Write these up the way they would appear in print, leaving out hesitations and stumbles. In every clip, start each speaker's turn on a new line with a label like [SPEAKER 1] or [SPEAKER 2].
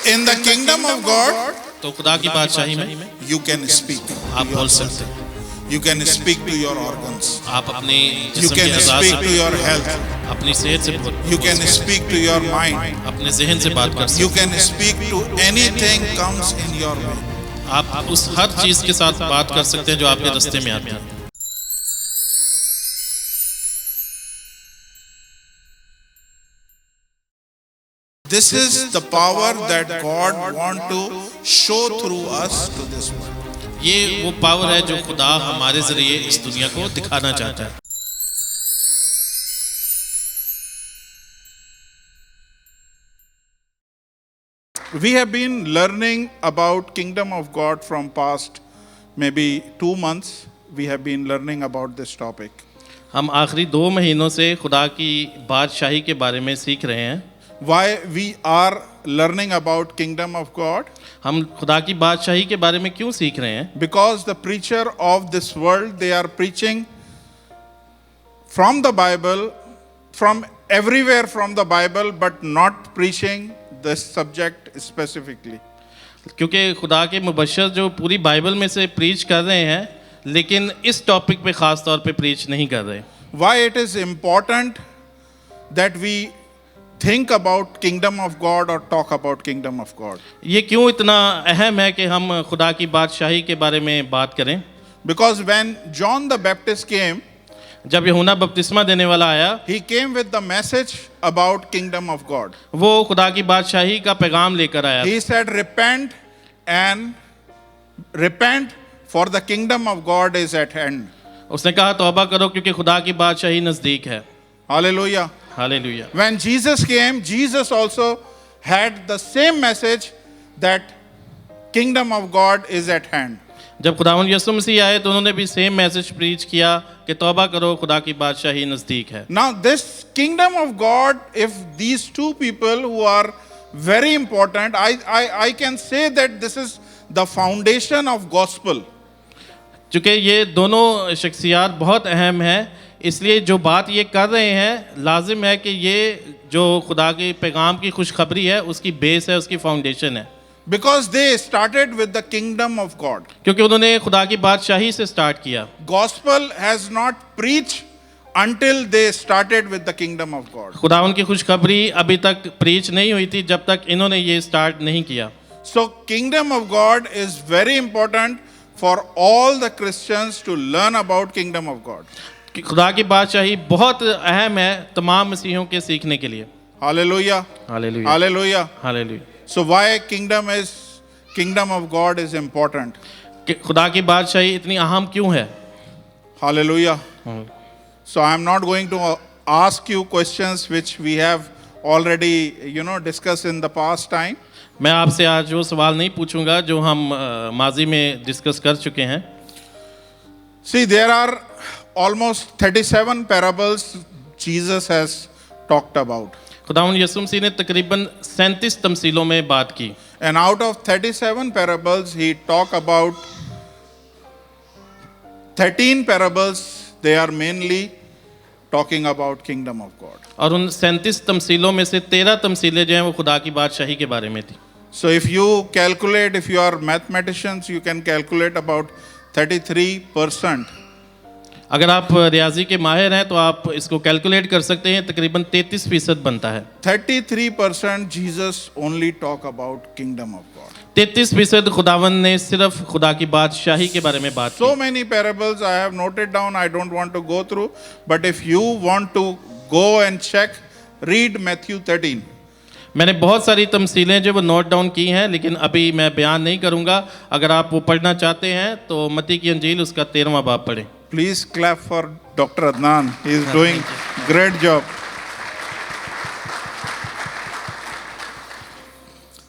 [SPEAKER 1] In the kingdom of God,
[SPEAKER 2] तो खुदा की बादशाही में
[SPEAKER 1] you can speak.
[SPEAKER 2] आप बोल सकते हैं,
[SPEAKER 1] You can speak to your organs.
[SPEAKER 2] आप अपने
[SPEAKER 1] You
[SPEAKER 2] जिस्म के
[SPEAKER 1] can
[SPEAKER 2] अज़ा
[SPEAKER 1] speak to
[SPEAKER 2] से,
[SPEAKER 1] your health.
[SPEAKER 2] अपनी सेहत से बोल,
[SPEAKER 1] You can speak to your mind.
[SPEAKER 2] अपने जहन से बात कर
[SPEAKER 1] You
[SPEAKER 2] सकते
[SPEAKER 1] can speak to anything comes in your way.
[SPEAKER 2] हैं। आप उस हर चीज के साथ बात कर सकते हैं जो आपके रास्ते में आती है।
[SPEAKER 1] This is the power that God want to show through us to this world.
[SPEAKER 2] ये वो पावर है जो खुदा हमारे जरिए इस दुनिया को दिखाना चाहता है।
[SPEAKER 1] We have been learning about kingdom of God from past maybe 2 months. We have been learning about this topic.
[SPEAKER 2] हम आखिरी 2 महीनों से खुदा की बादशाही के बारे में सीख रहे हैं।
[SPEAKER 1] Why we are learning about kingdom of God?
[SPEAKER 2] हम खुदा की बादशाही के बारे में क्यों सीख रहे हैं?
[SPEAKER 1] Because the preacher of this world, they are preaching from the Bible, from everywhere from the Bible, but not preaching this subject specifically.
[SPEAKER 2] क्योंकि खुदा के मुबश्शिर जो पूरी बाइबल में से प्रीच कर रहे हैं, लेकिन इस टॉपिक पे ख़ास तौर पे प्रीच नहीं कर रहे।
[SPEAKER 1] Why it is important that we think about kingdom of God or talk about kingdom of God?
[SPEAKER 2] ये क्यों इतना अहम है कि हम खुदा की बादशाही के बारे में बात करें?
[SPEAKER 1] Because when John the Baptist came,
[SPEAKER 2] जब यूहन्ना बपतिस्मा देने वाला आया,
[SPEAKER 1] he came with the message about kingdom of God.
[SPEAKER 2] वो खुदा की बादशाही का पैगाम लेकर आया।
[SPEAKER 1] He said, repent for the kingdom of God is at hand.
[SPEAKER 2] उसने कहा तौबा करो क्योंकि खुदा की बादशाही नज़दीक है।
[SPEAKER 1] Hallelujah.
[SPEAKER 2] Hallelujah.
[SPEAKER 1] When Jesus came, Jesus also had the same message that kingdom of God is at hand.
[SPEAKER 2] जब खुदावंद यीशु मसीह आए तो उन्होंने भी सेम मैसेज प्रीच किया कि तौबा करो खुदा की बादशाही नज़दीक है।
[SPEAKER 1] Now this kingdom of God, if these two people who are very important, I can say that this is the foundation of gospel.
[SPEAKER 2] चूँकि ये दोनों शख्सियात बहुत अहम हैं, इसलिए जो बात ये कर रहे हैं लाजिम है कि ये जो खुदा के पैगाम की खुशखबरी है उसकी बेस है, उसकी फाउंडेशन है।
[SPEAKER 1] Because they started with the kingdom of God.
[SPEAKER 2] क्योंकि उन्होंने खुदा की बादशाही से स्टार्ट किया।
[SPEAKER 1] Gospel has not preached until they started with the kingdom of God.
[SPEAKER 2] खुदा उनकी खुशखबरी अभी तक प्रीच नहीं हुई थी जब तक इन्होंने ये स्टार्ट नहीं किया।
[SPEAKER 1] So kingdom of God is very important for all the Christians to learn about kingdom of God.
[SPEAKER 2] खुदा की बादशाही बहुत अहम है तमाम मसीहों के सीखने के लिए।
[SPEAKER 1] Hallelujah.
[SPEAKER 2] Hallelujah.
[SPEAKER 1] Hallelujah.
[SPEAKER 2] Hallelujah.
[SPEAKER 1] So why kingdom of God is important?
[SPEAKER 2] कि खुदा की बादशाही इतनी अहम क्यों है?
[SPEAKER 1] Hallelujah. So I am not going to ask you questions which we have already discussed in the past time.
[SPEAKER 2] मैं आपसे आज वो सवाल नहीं पूछूंगा जो हम माजी में डिस्कस कर चुके हैं।
[SPEAKER 1] See, there are almost 37 parables Jesus has talked about.
[SPEAKER 2] खुदावंद यीशु मसीह ने तकरीबन 37 तमसीलों में बात की।
[SPEAKER 1] And out of 37 parables, he talked about 13 parables. They are mainly talking about kingdom of God.
[SPEAKER 2] और उन 37 तमसीलों में से 13 तमसीलें जो हैं वो खुदा की बादशाही के बारे में थी।
[SPEAKER 1] So if you calculate, if you are mathematicians, you can calculate about 33%.
[SPEAKER 2] अगर आप रियाजी के माहिर हैं तो आप इसको कैलकुलेट कर सकते हैं, तकरीबन 33% बनता है।
[SPEAKER 1] 33% Jesus only talk about kingdom of God.
[SPEAKER 2] 33% खुदावंद ने सिर्फ खुदा की बादशाही के बारे में बात
[SPEAKER 1] So
[SPEAKER 2] की।
[SPEAKER 1] many parables I have noted down. I don't want to go through. But if you want to go and check, read Matthew 13.
[SPEAKER 2] मैंने बहुत सारी तमसीलें जो वो नोट डाउन की हैं, लेकिन अभी मैं बयान नहीं करूंगा। अगर आप वो पढ़ना चाहते हैं तो मत्ती की अंजील उसका 13वां बाब पढ़ें।
[SPEAKER 1] Please clap for Dr. Adnan. He is doing great job.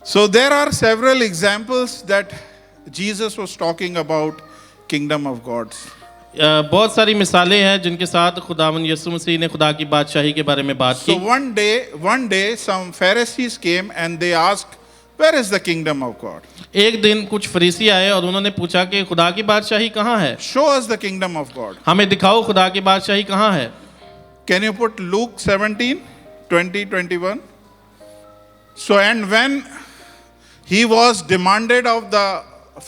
[SPEAKER 1] So there are several examples that Jesus was talking about kingdom of God.
[SPEAKER 2] बहुत सारी मिसालें हैं जिनके साथ खुदावंद यीशु मसीह ने खुदा की बादशाही के बारे में बात
[SPEAKER 1] So
[SPEAKER 2] की।
[SPEAKER 1] one day some Pharisees came and they asked, where is the kingdom of God?
[SPEAKER 2] एक दिन कुछ फरीसी आए और उन्होंने पूछा कि खुदा की बादशाही कहाँ है?
[SPEAKER 1] Show us the kingdom of God.
[SPEAKER 2] हमें दिखाओ खुदा की बादशाही कहाँ है?
[SPEAKER 1] Can you put Luke 17, 20, 21? So and when He was demanded of the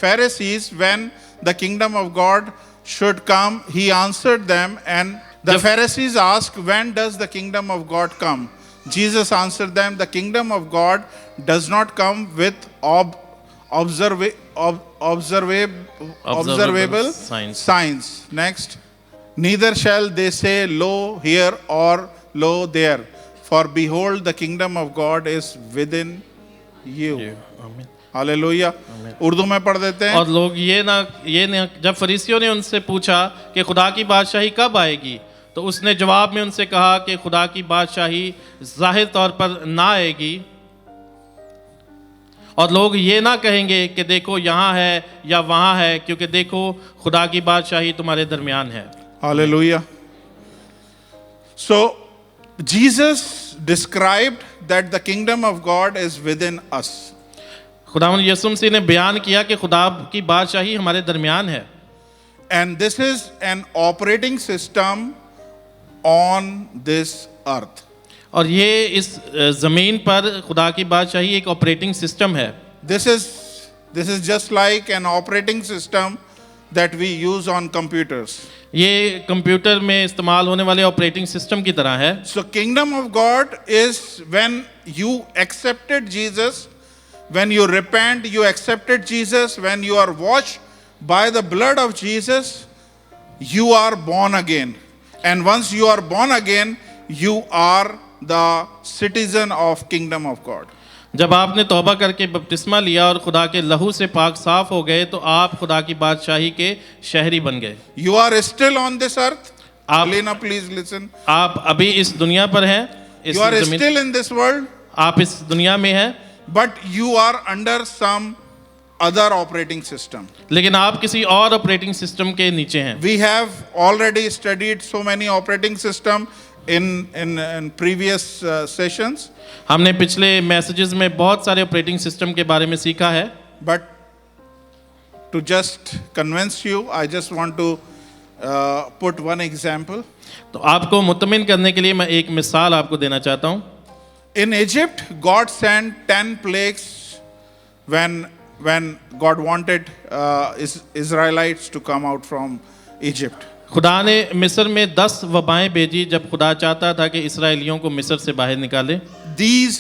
[SPEAKER 1] Pharisees when the kingdom of God should come. He answered them, and the Pharisees asked, when does the kingdom of God come? Jesus answered them, the kingdom of God does not come with observable signs. Next. Neither shall they say, lo here or lo there. For behold, the kingdom of God is within you. Hallelujah. Urdu में पढ़ देते हैं।
[SPEAKER 2] और लोग ये ना जब फरीसियों ने उनसे पूछा कि खुदा की बादशाही कब आएगी, तो उसने जवाब में उनसे कहा कि खुदा की बादशाही जाहिर तौर पर ना आएगी। और लोग ये ना कहेंगे कि देखो यहाँ है या वहाँ है, क्योंकि देखो खुदा की बादशाही तुम्हारे दरमियान है।
[SPEAKER 1] Hallelujah. So Jesus described that the kingdom of God is within us.
[SPEAKER 2] खुदावंद यीशु मसीह ने बयान किया कि खुदा की बादशाही हमारे दरमियान है।
[SPEAKER 1] And this is an operating system on this earth.
[SPEAKER 2] और ये इस ज़मीन पर खुदा की बादशाही एक ऑपरेटिंग सिस्टम है।
[SPEAKER 1] This is just like an operating system that we use on computers.
[SPEAKER 2] ये कंप्यूटर में इस्तेमाल होने वाले ऑपरेटिंग सिस्टम की तरह है।
[SPEAKER 1] So kingdom of God is when you accepted Jesus, when you repent, you accepted Jesus, when you are washed by the blood of Jesus, you are born again. And once you are born again, you are the citizen of kingdom of God.
[SPEAKER 2] जब आपने तौबा करके बपतिस्मा लिया और खुदा के लहू से पाक साफ हो गए, तो आप खुदा की बादशाही के शहरी बन गए।
[SPEAKER 1] You are still on this earth.
[SPEAKER 2] आप
[SPEAKER 1] Lena, please listen.
[SPEAKER 2] आप अभी इस दुनिया पर हैं, इस
[SPEAKER 1] You are
[SPEAKER 2] ज़मीन,
[SPEAKER 1] still in this world,
[SPEAKER 2] आप इस दुनिया में हैं,
[SPEAKER 1] but you are under some other operating system.
[SPEAKER 2] लेकिन आप किसी और ऑपरेटिंग सिस्टम के नीचे हैं।
[SPEAKER 1] We have already studied so many operating system in previous sessions.
[SPEAKER 2] हमने पिछले मैसेजेस में बहुत सारे ऑपरेटिंग सिस्टम के बारे में सीखा है।
[SPEAKER 1] But to just convince you, I just want to put one example.
[SPEAKER 2] तो आपको मुतमिन करने के लिए मैं एक मिसाल आपको देना चाहता हूँ।
[SPEAKER 1] In Egypt, God sent 10 plagues when God wanted Israelites to come out from Egypt.
[SPEAKER 2] खुदा ने मिस्र में 10 वबाएं भेजी जब खुदा चाहता था कि इसराइलियों को मिस्र से बाहर निकाले।
[SPEAKER 1] These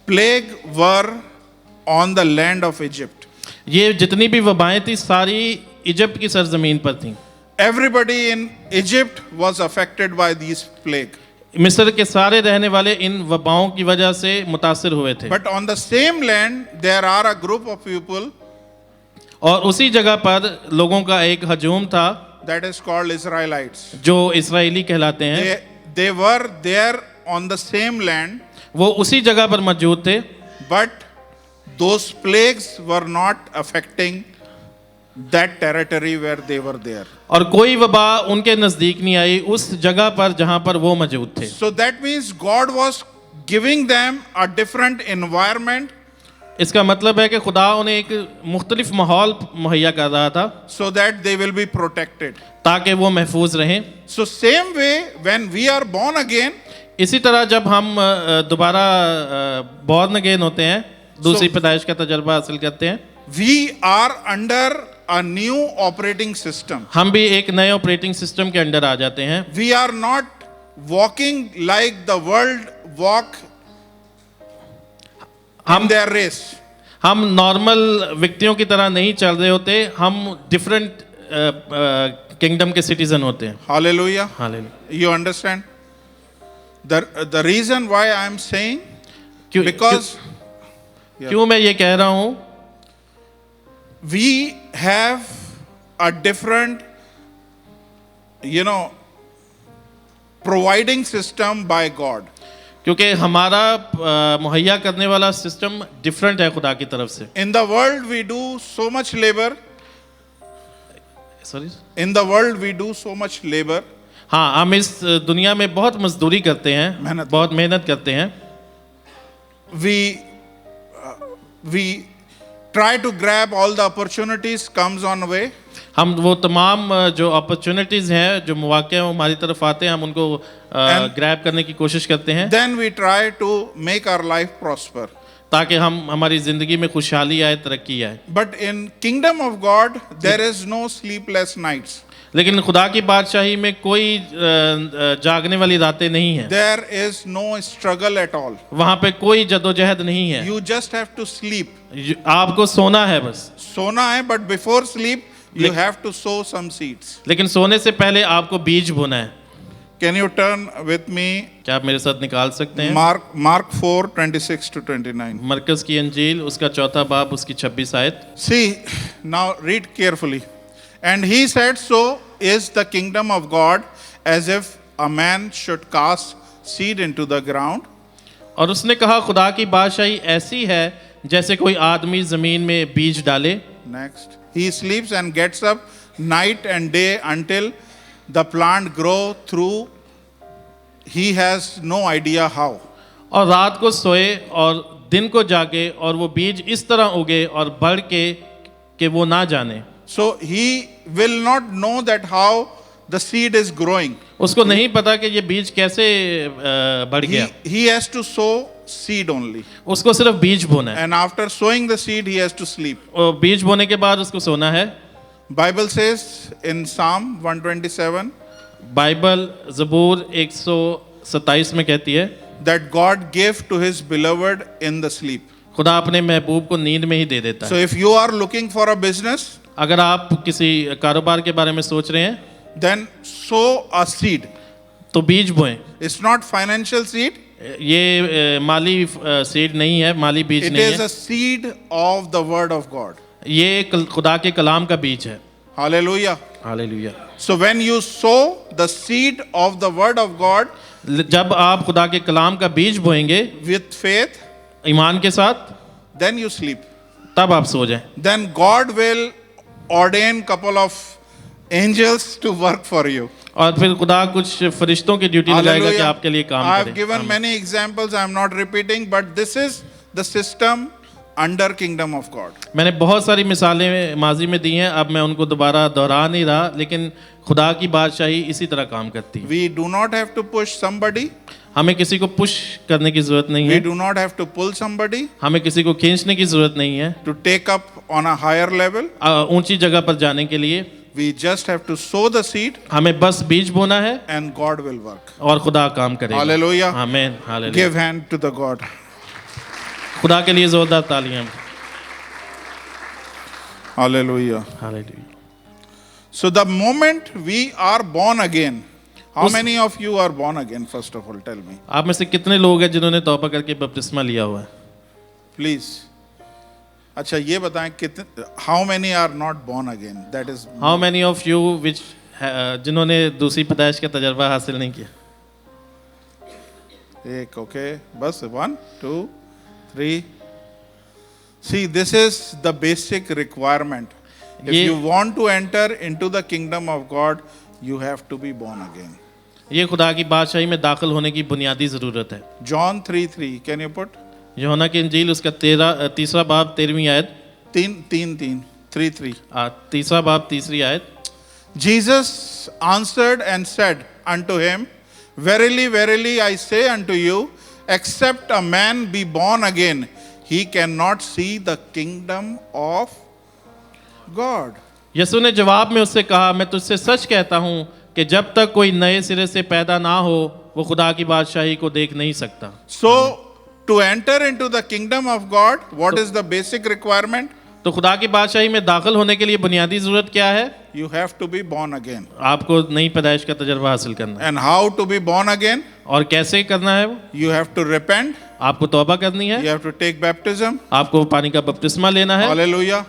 [SPEAKER 1] plague were on the land of Egypt.
[SPEAKER 2] ये जितनी भी वबाएं थी सारी इजिप्ट की सरजमीन पर थीं।
[SPEAKER 1] Everybody in Egypt was affected by these plague.
[SPEAKER 2] मिस्र के सारे रहने वाले इन वबाओं की वजह से मुतासिर हुए थे।
[SPEAKER 1] But on the same land there are a group of people
[SPEAKER 2] और उसी जगह पर लोगों का एक हजूम था
[SPEAKER 1] that is called Israelites.
[SPEAKER 2] जो इसराइली कहलाते हैं।
[SPEAKER 1] They were there on the same land,
[SPEAKER 2] वो उसी जगह पर मौजूद थे,
[SPEAKER 1] but those plagues were not affecting that territory where they were there.
[SPEAKER 2] और कोई वबा उनके नजदीक नहीं आई उस जगह पर जहां पर वो मौजूद थे।
[SPEAKER 1] So that means God was giving them a different environment
[SPEAKER 2] इसका मतलब है कि खुदा उन्हें एक मुख्तलिफ माहौल मुहैया कर रहा था
[SPEAKER 1] so that they will be protected.
[SPEAKER 2] ताकि वो महफूज रहें।
[SPEAKER 1] So same way when we are born again,
[SPEAKER 2] इसी तरह जब हम दोबारा बॉर्न अगेन होते हैं, दूसरी पैदाइश का तजर्बा हासिल करते हैं,
[SPEAKER 1] we are under a new operating system.
[SPEAKER 2] हम भी एक नए ऑपरेटिंग सिस्टम के अंडर आ जाते हैं।
[SPEAKER 1] We are not walking like the world walk in their race.
[SPEAKER 2] हम नॉर्मल व्यक्तियों की तरह नहीं चल रहे होते, हम डिफरेंट किंगडम के सिटीजन होते हैं।
[SPEAKER 1] Hallelujah.
[SPEAKER 2] Hallelujah.
[SPEAKER 1] You understand? The reason why I am saying, because
[SPEAKER 2] क्यों मैं ये कह रहा हूँ,
[SPEAKER 1] we have a different, providing system by God.
[SPEAKER 2] क्योंकि हमारा मुहैया करने वाला सिस्टम डिफरेंट है खुदा की तरफ से।
[SPEAKER 1] In the world we do so much labor.
[SPEAKER 2] Sorry.
[SPEAKER 1] In the world we do so much labor.
[SPEAKER 2] हाँ, हम इस दुनिया में बहुत मजदूरी करते हैं, बहुत मेहनत करते हैं।
[SPEAKER 1] We try to grab all the opportunities comes on way.
[SPEAKER 2] हम वो तमाम जो अपॉर्चुनिटीज हैं, जो मौके हमारी तरफ आते हैं, हम उनको ग्रैब करने की कोशिश करते हैं।
[SPEAKER 1] Then we try to make our life prosper.
[SPEAKER 2] ताकि हम हमारी ज़िंदगी में खुशहाली आए, तरक्की आए।
[SPEAKER 1] But in kingdom of God, there is no sleepless nights.
[SPEAKER 2] लेकिन खुदा की बादशाही में कोई जागने वाली रातें नहीं हैं।
[SPEAKER 1] There is no struggle at all.
[SPEAKER 2] वहाँ पे कोई जद्दोजहद नहीं है।
[SPEAKER 1] You just have to sleep.
[SPEAKER 2] आपको सोना है बस।
[SPEAKER 1] सोना है, but before sleep, you have to sow some seeds.
[SPEAKER 2] लेकिन सोने से पहले आपको बीज बोना है।
[SPEAKER 1] Can you turn with me?
[SPEAKER 2] क्या आप मेरे साथ निकाल सकते हैं?
[SPEAKER 1] Mark 4:26 to 29.
[SPEAKER 2] मरकज़ की अंजील उसका 4 बाब उसकी 26 आयत।
[SPEAKER 1] See, now read carefully. And he said, so is the kingdom of God, as if a man should cast seed into the ground.
[SPEAKER 2] और उसने कहा खुदा की बादशाही ऐसी है जैसे कोई आदमी जमीन में बीज डाले।
[SPEAKER 1] Next. He sleeps and gets up night and day until the plant grow through. He has no idea how.
[SPEAKER 2] और रात को सोए और दिन को जागे और वो बीज इस तरह उगे और बढ़ के कि वो ना जाने।
[SPEAKER 1] So he will not know that how the seed is growing.
[SPEAKER 2] उसको नहीं पता कि ये बीज कैसे बढ़ गया।
[SPEAKER 1] He has to sow seed only.
[SPEAKER 2] उसको सिर्फ बीज बोना है
[SPEAKER 1] And after sowing the seed, he has to sleep.
[SPEAKER 2] और बीज बोने के बाद उसको सोना है।
[SPEAKER 1] Bible says in Psalm 127
[SPEAKER 2] Bible ज़बूर 127 में कहती है
[SPEAKER 1] that God gave to his beloved in the sleep.
[SPEAKER 2] खुदा अपने महबूब को नींद में ही दे देता
[SPEAKER 1] So
[SPEAKER 2] है।
[SPEAKER 1] if you are looking for a business,
[SPEAKER 2] अगर आप किसी कारोबार के बारे में सोच रहे हैं
[SPEAKER 1] then sow a seed.
[SPEAKER 2] तो बीज बोएं।
[SPEAKER 1] It's not financial seed.
[SPEAKER 2] ये माली सीड नहीं है, माली बीज
[SPEAKER 1] It
[SPEAKER 2] नहीं
[SPEAKER 1] is
[SPEAKER 2] है।
[SPEAKER 1] a seed of the word of God.
[SPEAKER 2] ये खुदा के कलाम का बीज है।
[SPEAKER 1] Hallelujah.
[SPEAKER 2] Hallelujah.
[SPEAKER 1] So when you sow the seed of the word of God
[SPEAKER 2] जब आप खुदा के कलाम का बीज बोएंगे
[SPEAKER 1] with faith,
[SPEAKER 2] ईमान के साथ,
[SPEAKER 1] then you sleep.
[SPEAKER 2] तब आप सो जाएं।
[SPEAKER 1] Then God will ordain couple of angels to work for you.
[SPEAKER 2] और फिर खुदा कुछ फरिश्तों की ड्यूटी लगाएगा कि आपके लिए काम
[SPEAKER 1] I have
[SPEAKER 2] करें।
[SPEAKER 1] given many examples. I am not repeating, but this is the system under kingdom of God.
[SPEAKER 2] मैंने बहुत सारी मिसालें माजी में दी हैं, अब मैं उनको दोबारा दोहरा नहीं रहा, लेकिन खुदा की बादशाही इसी तरह काम करती है।
[SPEAKER 1] We do not have to push somebody.
[SPEAKER 2] हमें किसी को पुश करने की जरूरत नहीं
[SPEAKER 1] We
[SPEAKER 2] है,
[SPEAKER 1] do not have to pull somebody
[SPEAKER 2] हमें किसी को खींचने की जरूरत नहीं है
[SPEAKER 1] to take up on a higher level.
[SPEAKER 2] ऊंची जगह पर जाने के लिए।
[SPEAKER 1] We just have to sow the seed
[SPEAKER 2] हमें बस बीज बोना है
[SPEAKER 1] and God will work.
[SPEAKER 2] और खुदा काम करेगा।
[SPEAKER 1] Hallelujah.
[SPEAKER 2] आमीन, hallelujah.
[SPEAKER 1] Give hand to the God.
[SPEAKER 2] खुदा के लिए जोरदार तालियां।
[SPEAKER 1] Hallelujah.
[SPEAKER 2] Hallelujah.
[SPEAKER 1] So the moment we are born again, how
[SPEAKER 2] उस-
[SPEAKER 1] many of you are born again? First of all, tell me,
[SPEAKER 2] आप में से कितने लोग हैं जिन्होंने तौबा करके बपतिस्मा लिया हुआ है?
[SPEAKER 1] please. अच्छा ये बताएं कितने, how many are not born again? That is
[SPEAKER 2] how many of you which जिन्होंने दूसरी पैदाइश का तजर्बा हासिल नहीं किया?
[SPEAKER 1] एक, okay, बस 1, 2, 3. See, this is the basic requirement. If
[SPEAKER 2] ये-
[SPEAKER 1] you want to enter into the kingdom of God, you have to be born again.
[SPEAKER 2] ये खुदा की बादशाही में दाखिल होने की बुनियादी ज़रूरत है।
[SPEAKER 1] John 3:3. Can you put?
[SPEAKER 2] यूहन्ना की इंजील उसका 3 बाब 13वीं आयत।
[SPEAKER 1] 3:3.
[SPEAKER 2] तीसरा बाब 3री आयत।
[SPEAKER 1] Jesus answered and said unto him, Verily, verily, I say unto you, except a man be born again, he cannot see the kingdom of God.
[SPEAKER 2] Yesu ने जवाब में उससे कहा, मैं तुझसे सच कहता हूँ कि जब तक कोई नए सिरे से पैदा ना हो वो खुदा की बादशाही को देख नहीं सकता।
[SPEAKER 1] So, to enter into the kingdom of God, what is the basic requirement?
[SPEAKER 2] तो खुदा की बादशाही में दाखिल होने के लिए बुनियादी ज़रूरत क्या है?
[SPEAKER 1] You have to be born again.
[SPEAKER 2] आपको नई पैदाइश का तजर्बा हासिल करना है।
[SPEAKER 1] And how to be born again?
[SPEAKER 2] और कैसे करना है वो?
[SPEAKER 1] You have to repent,
[SPEAKER 2] आपको तौबा करनी
[SPEAKER 1] you
[SPEAKER 2] है,
[SPEAKER 1] have to take baptism.
[SPEAKER 2] आपको पानी का बपतिस्मा लेना है,
[SPEAKER 1] Hallelujah.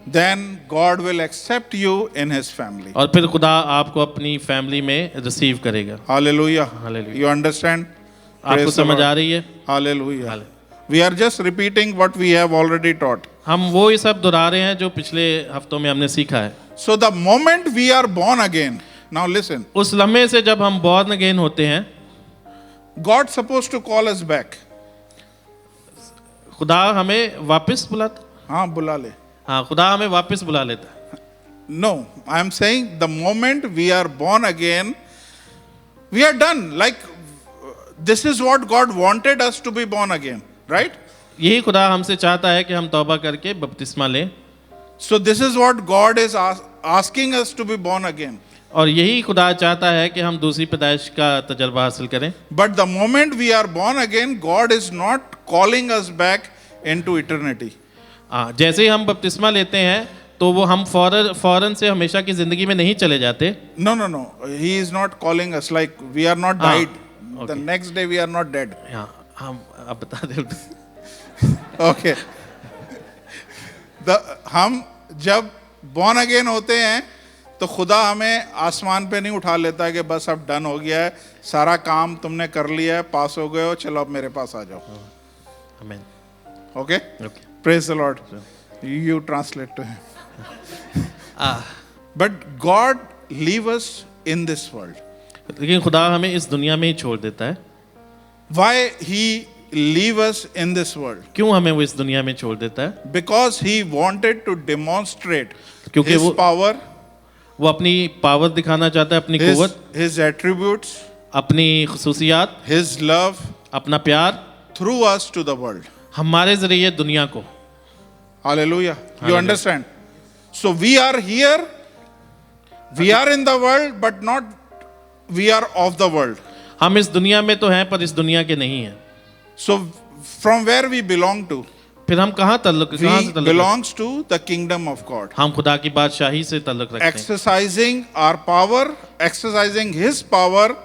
[SPEAKER 1] Then God will accept you in his family.
[SPEAKER 2] और फिर खुदा आपको अपनी फैमिली में रिसीव करेगा।
[SPEAKER 1] Hallelujah.
[SPEAKER 2] Hallelujah.
[SPEAKER 1] You understand?
[SPEAKER 2] आपको
[SPEAKER 1] Praise the
[SPEAKER 2] समझ
[SPEAKER 1] Lord.
[SPEAKER 2] आ रही है?
[SPEAKER 1] Hallelujah.
[SPEAKER 2] Hallelujah.
[SPEAKER 1] We are just repeating what we have already taught.
[SPEAKER 2] हम वो ही सब दोहरा रहे हैं जो पिछले हफ्तों में हमने सीखा है।
[SPEAKER 1] So the moment we are born again, now listen,
[SPEAKER 2] उस लम्हे से जब हम बॉर्न अगेन होते हैं,
[SPEAKER 1] God supposed to call us back.
[SPEAKER 2] खुदा हमें वापस बुलाता।
[SPEAKER 1] हाँ बुला ले.
[SPEAKER 2] हाँ, खुदा हमें वापस बुला लेता है।
[SPEAKER 1] No, I am saying the moment we are born again, we are done. Like this is what God wanted us to be born again, right?
[SPEAKER 2] यही खुदा हमसे चाहता है कि हम तौबा करके बपतिस्मा लें,
[SPEAKER 1] So this is what God is asking us to be born again.
[SPEAKER 2] और यही खुदा चाहता है कि हम दूसरी पैदाइश का तजर्बा हासिल करें।
[SPEAKER 1] But the moment we are born again, God is not calling us back into eternity.
[SPEAKER 2] जैसे ही हम बपतिस्मा लेते हैं तो वो हम फौरन से हमेशा की ज़िंदगी में नहीं चले जाते।
[SPEAKER 1] No, no, no. He is not calling us like we are not died. The
[SPEAKER 2] okay.
[SPEAKER 1] next day we are not dead.
[SPEAKER 2] हाँ, हम आप बता दें।
[SPEAKER 1] Okay. हम जब born again होते हैं तो खुदा हमें आसमान पे नहीं उठा लेता है कि बस अब डन हो गया है, सारा काम तुमने कर लिया है, पास हो गए हो, चलो अब मेरे पास आ जाओ।
[SPEAKER 2] आमीन।
[SPEAKER 1] Okay?
[SPEAKER 2] Okay.
[SPEAKER 1] Praise the Lord. You translate to him. But God leave us in this world.
[SPEAKER 2] लेकिन खुदा हमें इस दुनिया में ही छोड़ देता है।
[SPEAKER 1] Why he leave us in this world?
[SPEAKER 2] क्यों हमें वो इस दुनिया में छोड़ देता है?
[SPEAKER 1] Because he wanted to demonstrate
[SPEAKER 2] क्योंकि
[SPEAKER 1] his power,
[SPEAKER 2] वो अपनी पावर दिखाना चाहता है, अपनी कुव्वत,
[SPEAKER 1] his attributes,
[SPEAKER 2] अपनी खुसूसियात,
[SPEAKER 1] his love
[SPEAKER 2] अपना प्यार
[SPEAKER 1] through us to the world.
[SPEAKER 2] हमारे जरिए दुनिया को।
[SPEAKER 1] Hallelujah. You
[SPEAKER 2] Hallelujah.
[SPEAKER 1] understand? So we are here, we are in the world, but not we are of the world.
[SPEAKER 2] हम इस दुनिया में तो हैं पर इस दुनिया के नहीं हैं।
[SPEAKER 1] So from where we belong to?
[SPEAKER 2] फिर हम कहाँ से
[SPEAKER 1] We
[SPEAKER 2] ताल्लुक
[SPEAKER 1] belongs to the kingdom of God.
[SPEAKER 2] हम खुदा की बादशाही से ताल्लुक रखते हैं,
[SPEAKER 1] Exercising our power, exercising his power,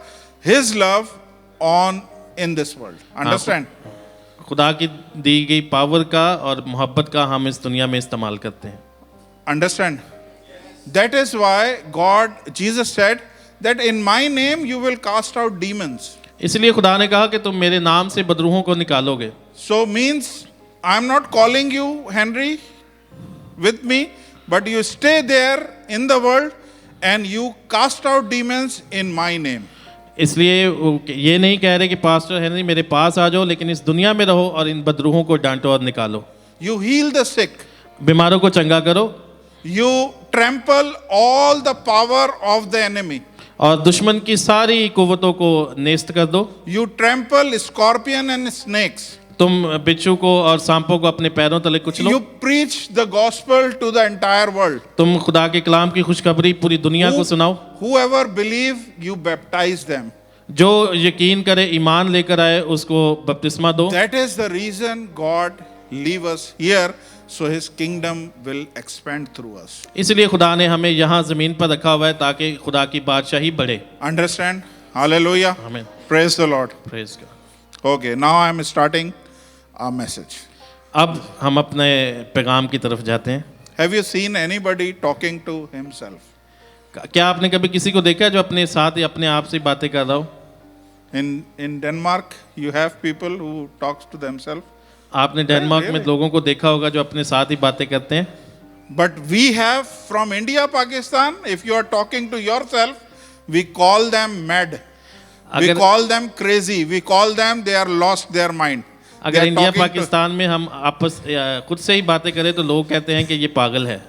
[SPEAKER 1] his love on in this world. Understand?
[SPEAKER 2] खुदा की दी गई पावर का और मोहब्बत का हम इस दुनिया में इस्तेमाल करते हैं।
[SPEAKER 1] Understand? That is why Jesus said that in my name you will cast out demons.
[SPEAKER 2] इसलिए खुदा ने कहा कि तुम मेरे नाम से बदरूहों को निकालोगे।
[SPEAKER 1] So means I'm not calling you, Henry, with me, but you stay there in the world and you cast out demons in my name.
[SPEAKER 2] इसलिए ये नहीं कह रहे कि पास्टर हेनरी मेरे पास आ जाओ, लेकिन इस दुनिया में रहो और इन बदरूहों को डांटो और निकालो।
[SPEAKER 1] You heal the sick.
[SPEAKER 2] बीमारों को चंगा करो।
[SPEAKER 1] You trample all the power of the enemy.
[SPEAKER 2] और दुश्मन की सारी कुव्वतों को नेस्त कर दो।
[SPEAKER 1] You trample scorpion and snakes.
[SPEAKER 2] तुम बिच्छू को और सांपों को अपने पैरों तले कुचलो।
[SPEAKER 1] You preach the gospel to the entire world.
[SPEAKER 2] तुम खुदा के कलाम की खुशखबरी पूरी दुनिया को सुनाओ।
[SPEAKER 1] Whoever believe, you baptize them.
[SPEAKER 2] जो यकीन करे, ईमान लेकर आए, उसको बपतिस्मा दो।
[SPEAKER 1] That is the reason God leave us here, so his kingdom will expand through us.
[SPEAKER 2] इसलिए खुदा ने हमें यहाँ जमीन पर रखा हुआ है ताकि खुदा की बादशाही बढ़े।
[SPEAKER 1] Understand? Hallelujah.
[SPEAKER 2] आमीन।
[SPEAKER 1] Praise the Lord.
[SPEAKER 2] Praise God.
[SPEAKER 1] Okay, now I am starting our message.
[SPEAKER 2] अब हम अपने पैगाम की तरफ जाते हैं।
[SPEAKER 1] Have you seen anybody talking to himself?
[SPEAKER 2] क्या आपने कभी किसी को देखा है जो अपने साथ या अपने आप से बातें कर रहा हो?
[SPEAKER 1] In Denmark, you have people who talks to themselves.
[SPEAKER 2] आपने डेनमार्क में लोगों को देखा होगा जो अपने साथ ही बातें करते हैं।
[SPEAKER 1] But we have from India, Pakistan, if you are talking to yourself, we call them mad. We
[SPEAKER 2] अगर
[SPEAKER 1] call them crazy. We call them they are lost their mind. They
[SPEAKER 2] अगर
[SPEAKER 1] are
[SPEAKER 2] India
[SPEAKER 1] talking to-
[SPEAKER 2] Pakistan में हम आपस खुद से ही बातें करें तो लोग कहते हैं कि ये पागल है।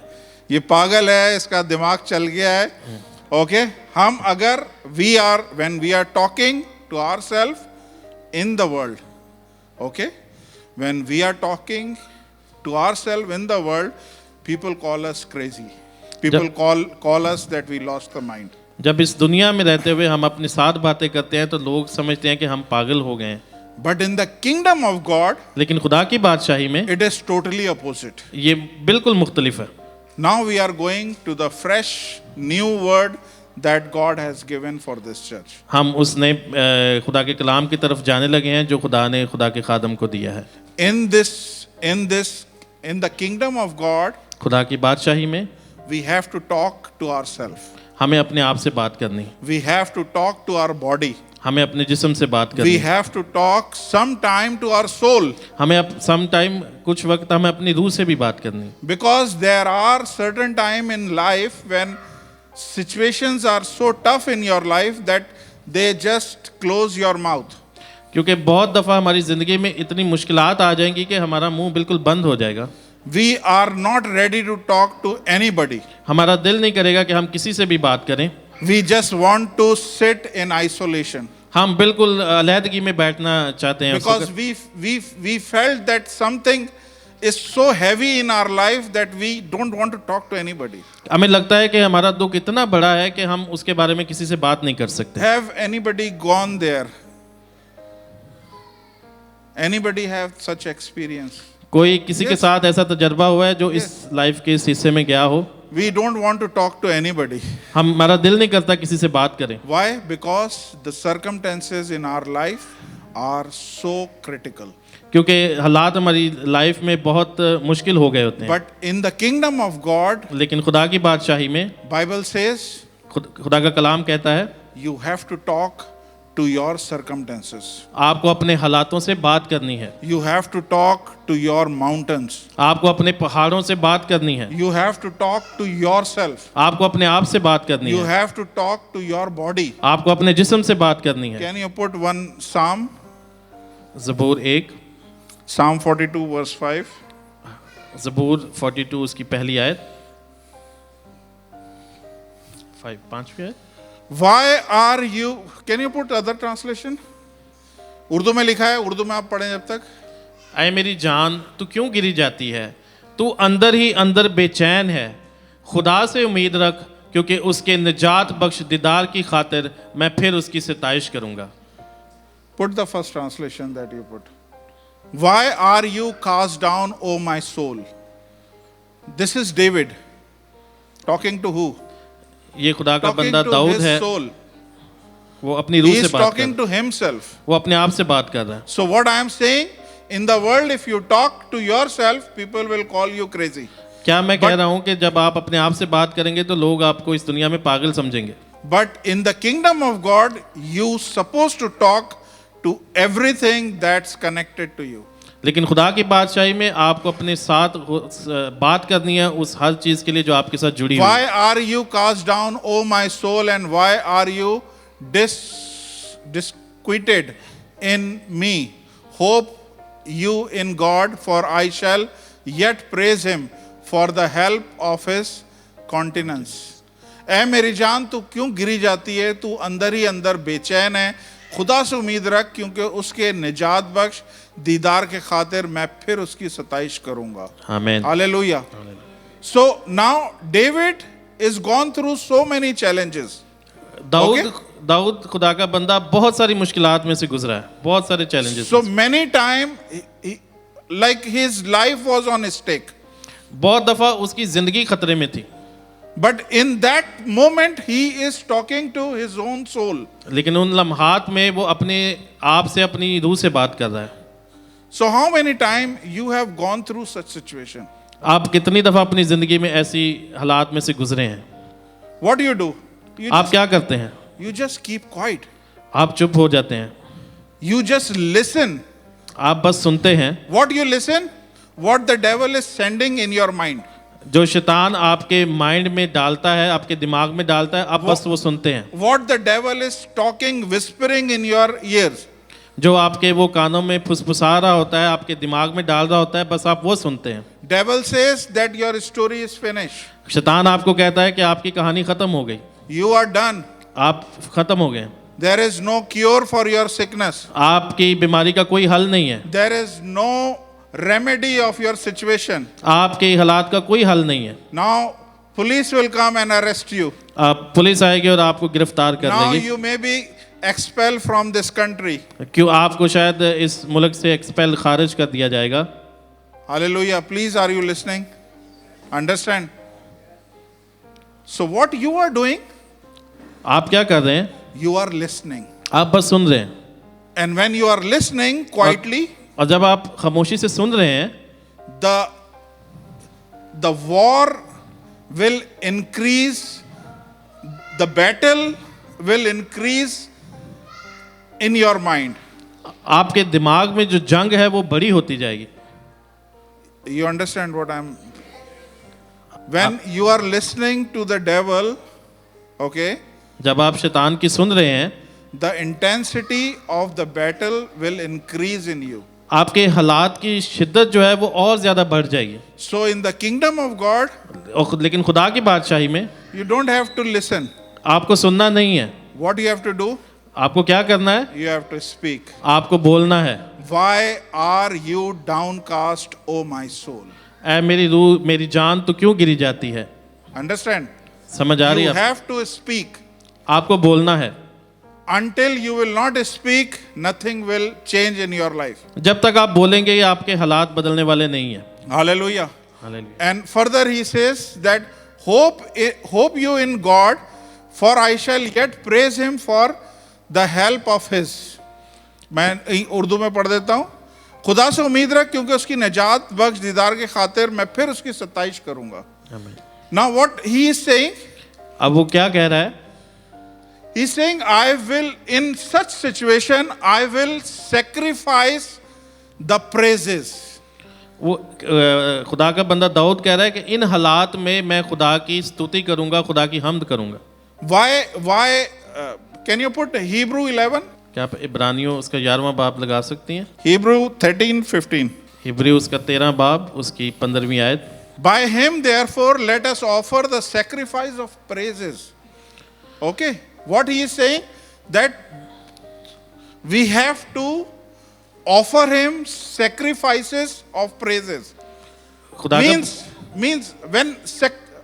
[SPEAKER 1] ये पागल है, इसका दिमाग चल गया है। ओके, हम अगर when we are talking to ourselves in the world, okay, when we are talking to ourselves in the world, people call us crazy. People call us that we lost the mind.
[SPEAKER 2] जब इस दुनिया में रहते हुए हम अपने साथ बातें करते हैं तो लोग समझते हैं कि हम पागल हो गए हैं।
[SPEAKER 1] But in the kingdom of God,
[SPEAKER 2] लेकिन खुदा की बादशाही में
[SPEAKER 1] it is totally opposite.
[SPEAKER 2] ये बिल्कुल मुख्तलिफ है।
[SPEAKER 1] Now we are going to the fresh new word that God has given for this church.
[SPEAKER 2] हम उस नए खुदा के कलाम की तरफ जाने लगे हैं जो खुदा ने खुदा के खादम को दिया है।
[SPEAKER 1] In the kingdom of God,
[SPEAKER 2] खुदा की बादशाही में
[SPEAKER 1] we have to talk to ourselves.
[SPEAKER 2] हमें अपने आप से बात करनी,
[SPEAKER 1] We have to talk to our body.
[SPEAKER 2] हमें अपने जिस्म से बात
[SPEAKER 1] We
[SPEAKER 2] करनी,
[SPEAKER 1] have to talk sometime to our soul.
[SPEAKER 2] हमें सम टाइम कुछ वक्त हमें अपनी रूह से भी बात करनी,
[SPEAKER 1] Because there are certain time in life when situations are so tough in your life that they just close your mouth.
[SPEAKER 2] क्योंकि बहुत दफ़ा हमारी ज़िंदगी में इतनी मुश्किलात आ जाएंगी कि हमारा मुंह बिल्कुल बंद हो जाएगा।
[SPEAKER 1] We are not ready to talk to anybody.
[SPEAKER 2] हमारा दिल नहीं करेगा कि हम किसी से भी बात करें।
[SPEAKER 1] We just want to sit in isolation
[SPEAKER 2] हम बिल्कुल अलहदगी में बैठना चाहते हैं उस
[SPEAKER 1] because
[SPEAKER 2] वक्त।
[SPEAKER 1] we felt that something is so heavy in our life that we don't want to talk to anybody.
[SPEAKER 2] हमें लगता है कि हमारा दुख इतना बड़ा है कि हम उसके बारे में किसी से बात नहीं कर सकते।
[SPEAKER 1] Have anybody gone there? Anybody have such experience?
[SPEAKER 2] कोई किसी के
[SPEAKER 1] Yes.
[SPEAKER 2] साथ ऐसा तजर्बा हुआ है जो इस लाइफ के इस हिस्से में गया हो?
[SPEAKER 1] We don't want to talk to anybody.
[SPEAKER 2] हमारा दिल नहीं करता किसी से बात करें।
[SPEAKER 1] Why? Because the circumstances in our life are so critical.
[SPEAKER 2] क्योंकि हालात हमारी लाइफ में बहुत मुश्किल हो गए होते हैं।
[SPEAKER 1] But in the kingdom of God,
[SPEAKER 2] लेकिन खुदा की बादशाही में
[SPEAKER 1] Bible says
[SPEAKER 2] खुदा का कलाम कहता है
[SPEAKER 1] you have to talk to your circumstances.
[SPEAKER 2] आपको अपने हालातों से बात करनी है,
[SPEAKER 1] You have to talk to your mountains.
[SPEAKER 2] आपको अपने पहाड़ों से बात करनी है,
[SPEAKER 1] You have to talk to yourself.
[SPEAKER 2] आपको अपने आप से बात करनी
[SPEAKER 1] You
[SPEAKER 2] है,
[SPEAKER 1] have to talk to your body.
[SPEAKER 2] आपको अपने जिस्म से बात करनी है।
[SPEAKER 1] Can you put one Psalm?
[SPEAKER 2] ज़बूर 1,
[SPEAKER 1] Psalm 42 verse 5.
[SPEAKER 2] ज़बूर 42 उसकी पहली आयत 5वीं आयत।
[SPEAKER 1] Why are you? Can you put other translation? Urdu में लिखा है, उर्दू में आप पढ़ें जब तक।
[SPEAKER 2] ऐ मेरी जान तू क्यों गिरी जाती है, तू अंदर ही अंदर बेचैन है, खुदा से उम्मीद रख क्योंकि उसके निजात बख्श दीदार की खातिर मैं फिर उसकी सिताइश करूंगा।
[SPEAKER 1] Put the first translation that you put. Why are you cast down, O my soul? This is David talking to who?
[SPEAKER 2] ये खुदा का
[SPEAKER 1] Talking
[SPEAKER 2] बंदा
[SPEAKER 1] to
[SPEAKER 2] दाऊद
[SPEAKER 1] his
[SPEAKER 2] है,
[SPEAKER 1] soul.
[SPEAKER 2] वो अपनी
[SPEAKER 1] He
[SPEAKER 2] रूह से
[SPEAKER 1] is
[SPEAKER 2] बात कर
[SPEAKER 1] talking
[SPEAKER 2] रहा
[SPEAKER 1] to himself.
[SPEAKER 2] है, वो अपने आप से बात कर रहा है।
[SPEAKER 1] So what I am saying, in the world, if you talk to yourself, people will call you crazy.
[SPEAKER 2] क्या मैं कह रहा हूँ कि जब आप अपने आप से बात करेंगे तो लोग आपको इस दुनिया में पागल समझेंगे,
[SPEAKER 1] But in the kingdom of God, you supposed to talk to everything that's connected to you.
[SPEAKER 2] लेकिन खुदा की बादशाही में आपको अपने साथ बात करनी है उस हर चीज के लिए जो आपके साथ जुड़ी हुई है।
[SPEAKER 1] Why are you cast down, O my soul, and why are you disquieted in me? Hope you in God, for I shall yet praise him for the help of his countenance. ऐ मेरी जान तू क्यों गिरी जाती है, तू अंदर ही अंदर बेचैन है, खुदा से उम्मीद रख क्योंकि उसके निजात बख्श दीदार के खातिर मैं फिर उसकी सताइश करूंगा।
[SPEAKER 2] आमीन।
[SPEAKER 1] Hallelujah. So now David is gone through so many challenges.
[SPEAKER 2] Dawood खुदा का बंदा बहुत सारी मुश्किलात में से गुजरा है, बहुत सारे challenges.
[SPEAKER 1] So many times, like his life was on stake.
[SPEAKER 2] बहुत दफा उसकी जिंदगी खतरे में थी,
[SPEAKER 1] But in that moment, he is talking to his own soul.
[SPEAKER 2] लेकिन उन लम्हात में वो अपने आप से अपनी रूह से बात कर रहा है।
[SPEAKER 1] So how many times you have gone through such situation?
[SPEAKER 2] आप कितनी दफा अपनी जिंदगी में ऐसी हालात में से गुजरे हैं?
[SPEAKER 1] What do?
[SPEAKER 2] आप क्या करते हैं?
[SPEAKER 1] You just keep quiet.
[SPEAKER 2] आप चुप हो जाते हैं,
[SPEAKER 1] You just listen.
[SPEAKER 2] आप बस सुनते हैं।
[SPEAKER 1] What you listen? What the devil is sending in your mind.
[SPEAKER 2] जो शैतान आपके माइंड में डालता है, आपके दिमाग में डालता है, आप बस वो सुनते हैं।
[SPEAKER 1] What the devil is talking, whispering in your ears.
[SPEAKER 2] जो आपके वो कानों में फुसफुसा रहा होता है, आपके दिमाग में डाल रहा होता है, बस आप वो सुनते हैं।
[SPEAKER 1] Devil says that your story is finished.
[SPEAKER 2] शैतान आपको कहता है कि आपकी कहानी खत्म हो गई,
[SPEAKER 1] You are done.
[SPEAKER 2] आप खत्म हो गए,
[SPEAKER 1] There is no cure for your sickness.
[SPEAKER 2] आपकी बीमारी का कोई हल नहीं है,
[SPEAKER 1] There is no remedy of your situation.
[SPEAKER 2] आपके हालात का कोई हल नहीं है।
[SPEAKER 1] Now police will come and arrest you.
[SPEAKER 2] आप पुलिस आएगी और आपको गिरफ्तार कर
[SPEAKER 1] Now
[SPEAKER 2] लेगी।
[SPEAKER 1] you may be expelled from this country.
[SPEAKER 2] क्यों आपको शायद इस मुल्क से एक्सपेल खारिज कर दिया जाएगा।
[SPEAKER 1] Hallelujah. Please, are you listening? Understand? So what you are doing?
[SPEAKER 2] आप क्या कर रहे हैं?
[SPEAKER 1] You are listening.
[SPEAKER 2] आप बस सुन रहे हैं,
[SPEAKER 1] And when you are listening quietly,
[SPEAKER 2] और जब आप खामोशी से सुन रहे हैं,
[SPEAKER 1] the war will increase, the battle will increase in your mind.
[SPEAKER 2] आपके दिमाग में जो जंग है वो बड़ी होती जाएगी।
[SPEAKER 1] You understand what I'm... When you are listening to the devil, okay,
[SPEAKER 2] जब आप शैतान की सुन रहे हैं,
[SPEAKER 1] the intensity of the battle will increase in you.
[SPEAKER 2] आपके हालात की शिद्दत जो है वो और ज्यादा बढ़ जाएगी।
[SPEAKER 1] So in the kingdom of God,
[SPEAKER 2] लेकिन खुदा की बादशाही में
[SPEAKER 1] you don't have to listen.
[SPEAKER 2] आपको सुनना नहीं है,
[SPEAKER 1] What you have to do?
[SPEAKER 2] आपको क्या करना है?
[SPEAKER 1] You have to speak.
[SPEAKER 2] आपको बोलना है,
[SPEAKER 1] Why are you downcast, O my soul?
[SPEAKER 2] ऐ मेरी रूह, मेरी जान तो क्यों गिरी जाती है?
[SPEAKER 1] Understand?
[SPEAKER 2] समझ आ रही
[SPEAKER 1] You
[SPEAKER 2] है?
[SPEAKER 1] have to speak.
[SPEAKER 2] आपको बोलना है।
[SPEAKER 1] Until you will not speak, nothing will change in your life.
[SPEAKER 2] जब तक आप बोलेंगे ये आपके हालात बदलने वाले नहीं है।
[SPEAKER 1] Hallelujah.
[SPEAKER 2] Hallelujah.
[SPEAKER 1] And further he says that hope you in God, for I shall yet praise him for the help of his. मैं उर्दू में पढ़ देता हूँ। खुदा से उम्मीद रख क्योंकि उसकी निजात बख्श दीदार के खातिर मैं फिर उसकी सत्ताइश करूंगा। Now what he is saying?
[SPEAKER 2] अब वो क्या कह रहा है?
[SPEAKER 1] He is saying, I will, in such situation, I will sacrifice the praises.
[SPEAKER 2] वो खुदा का बंदा दाऊद कह रहा है कि इन हालात में मैं खुदा की स्तुति करूंगा, खुदा की हम्द करूंगा।
[SPEAKER 1] Why? Can you put Hebrew 11?
[SPEAKER 2] क्या आप इब्रानियों उसका 11वां बाब लगा सकती हैं?
[SPEAKER 1] Hebrew 13:15.
[SPEAKER 2] हिब्री उसका 13 बाब उसकी 15वीं आयत।
[SPEAKER 1] By him, therefore, let us offer the sacrifice of praises. Okay? What he is saying? That we have to offer him sacrifices of praises.
[SPEAKER 2] खुदा का
[SPEAKER 1] Means when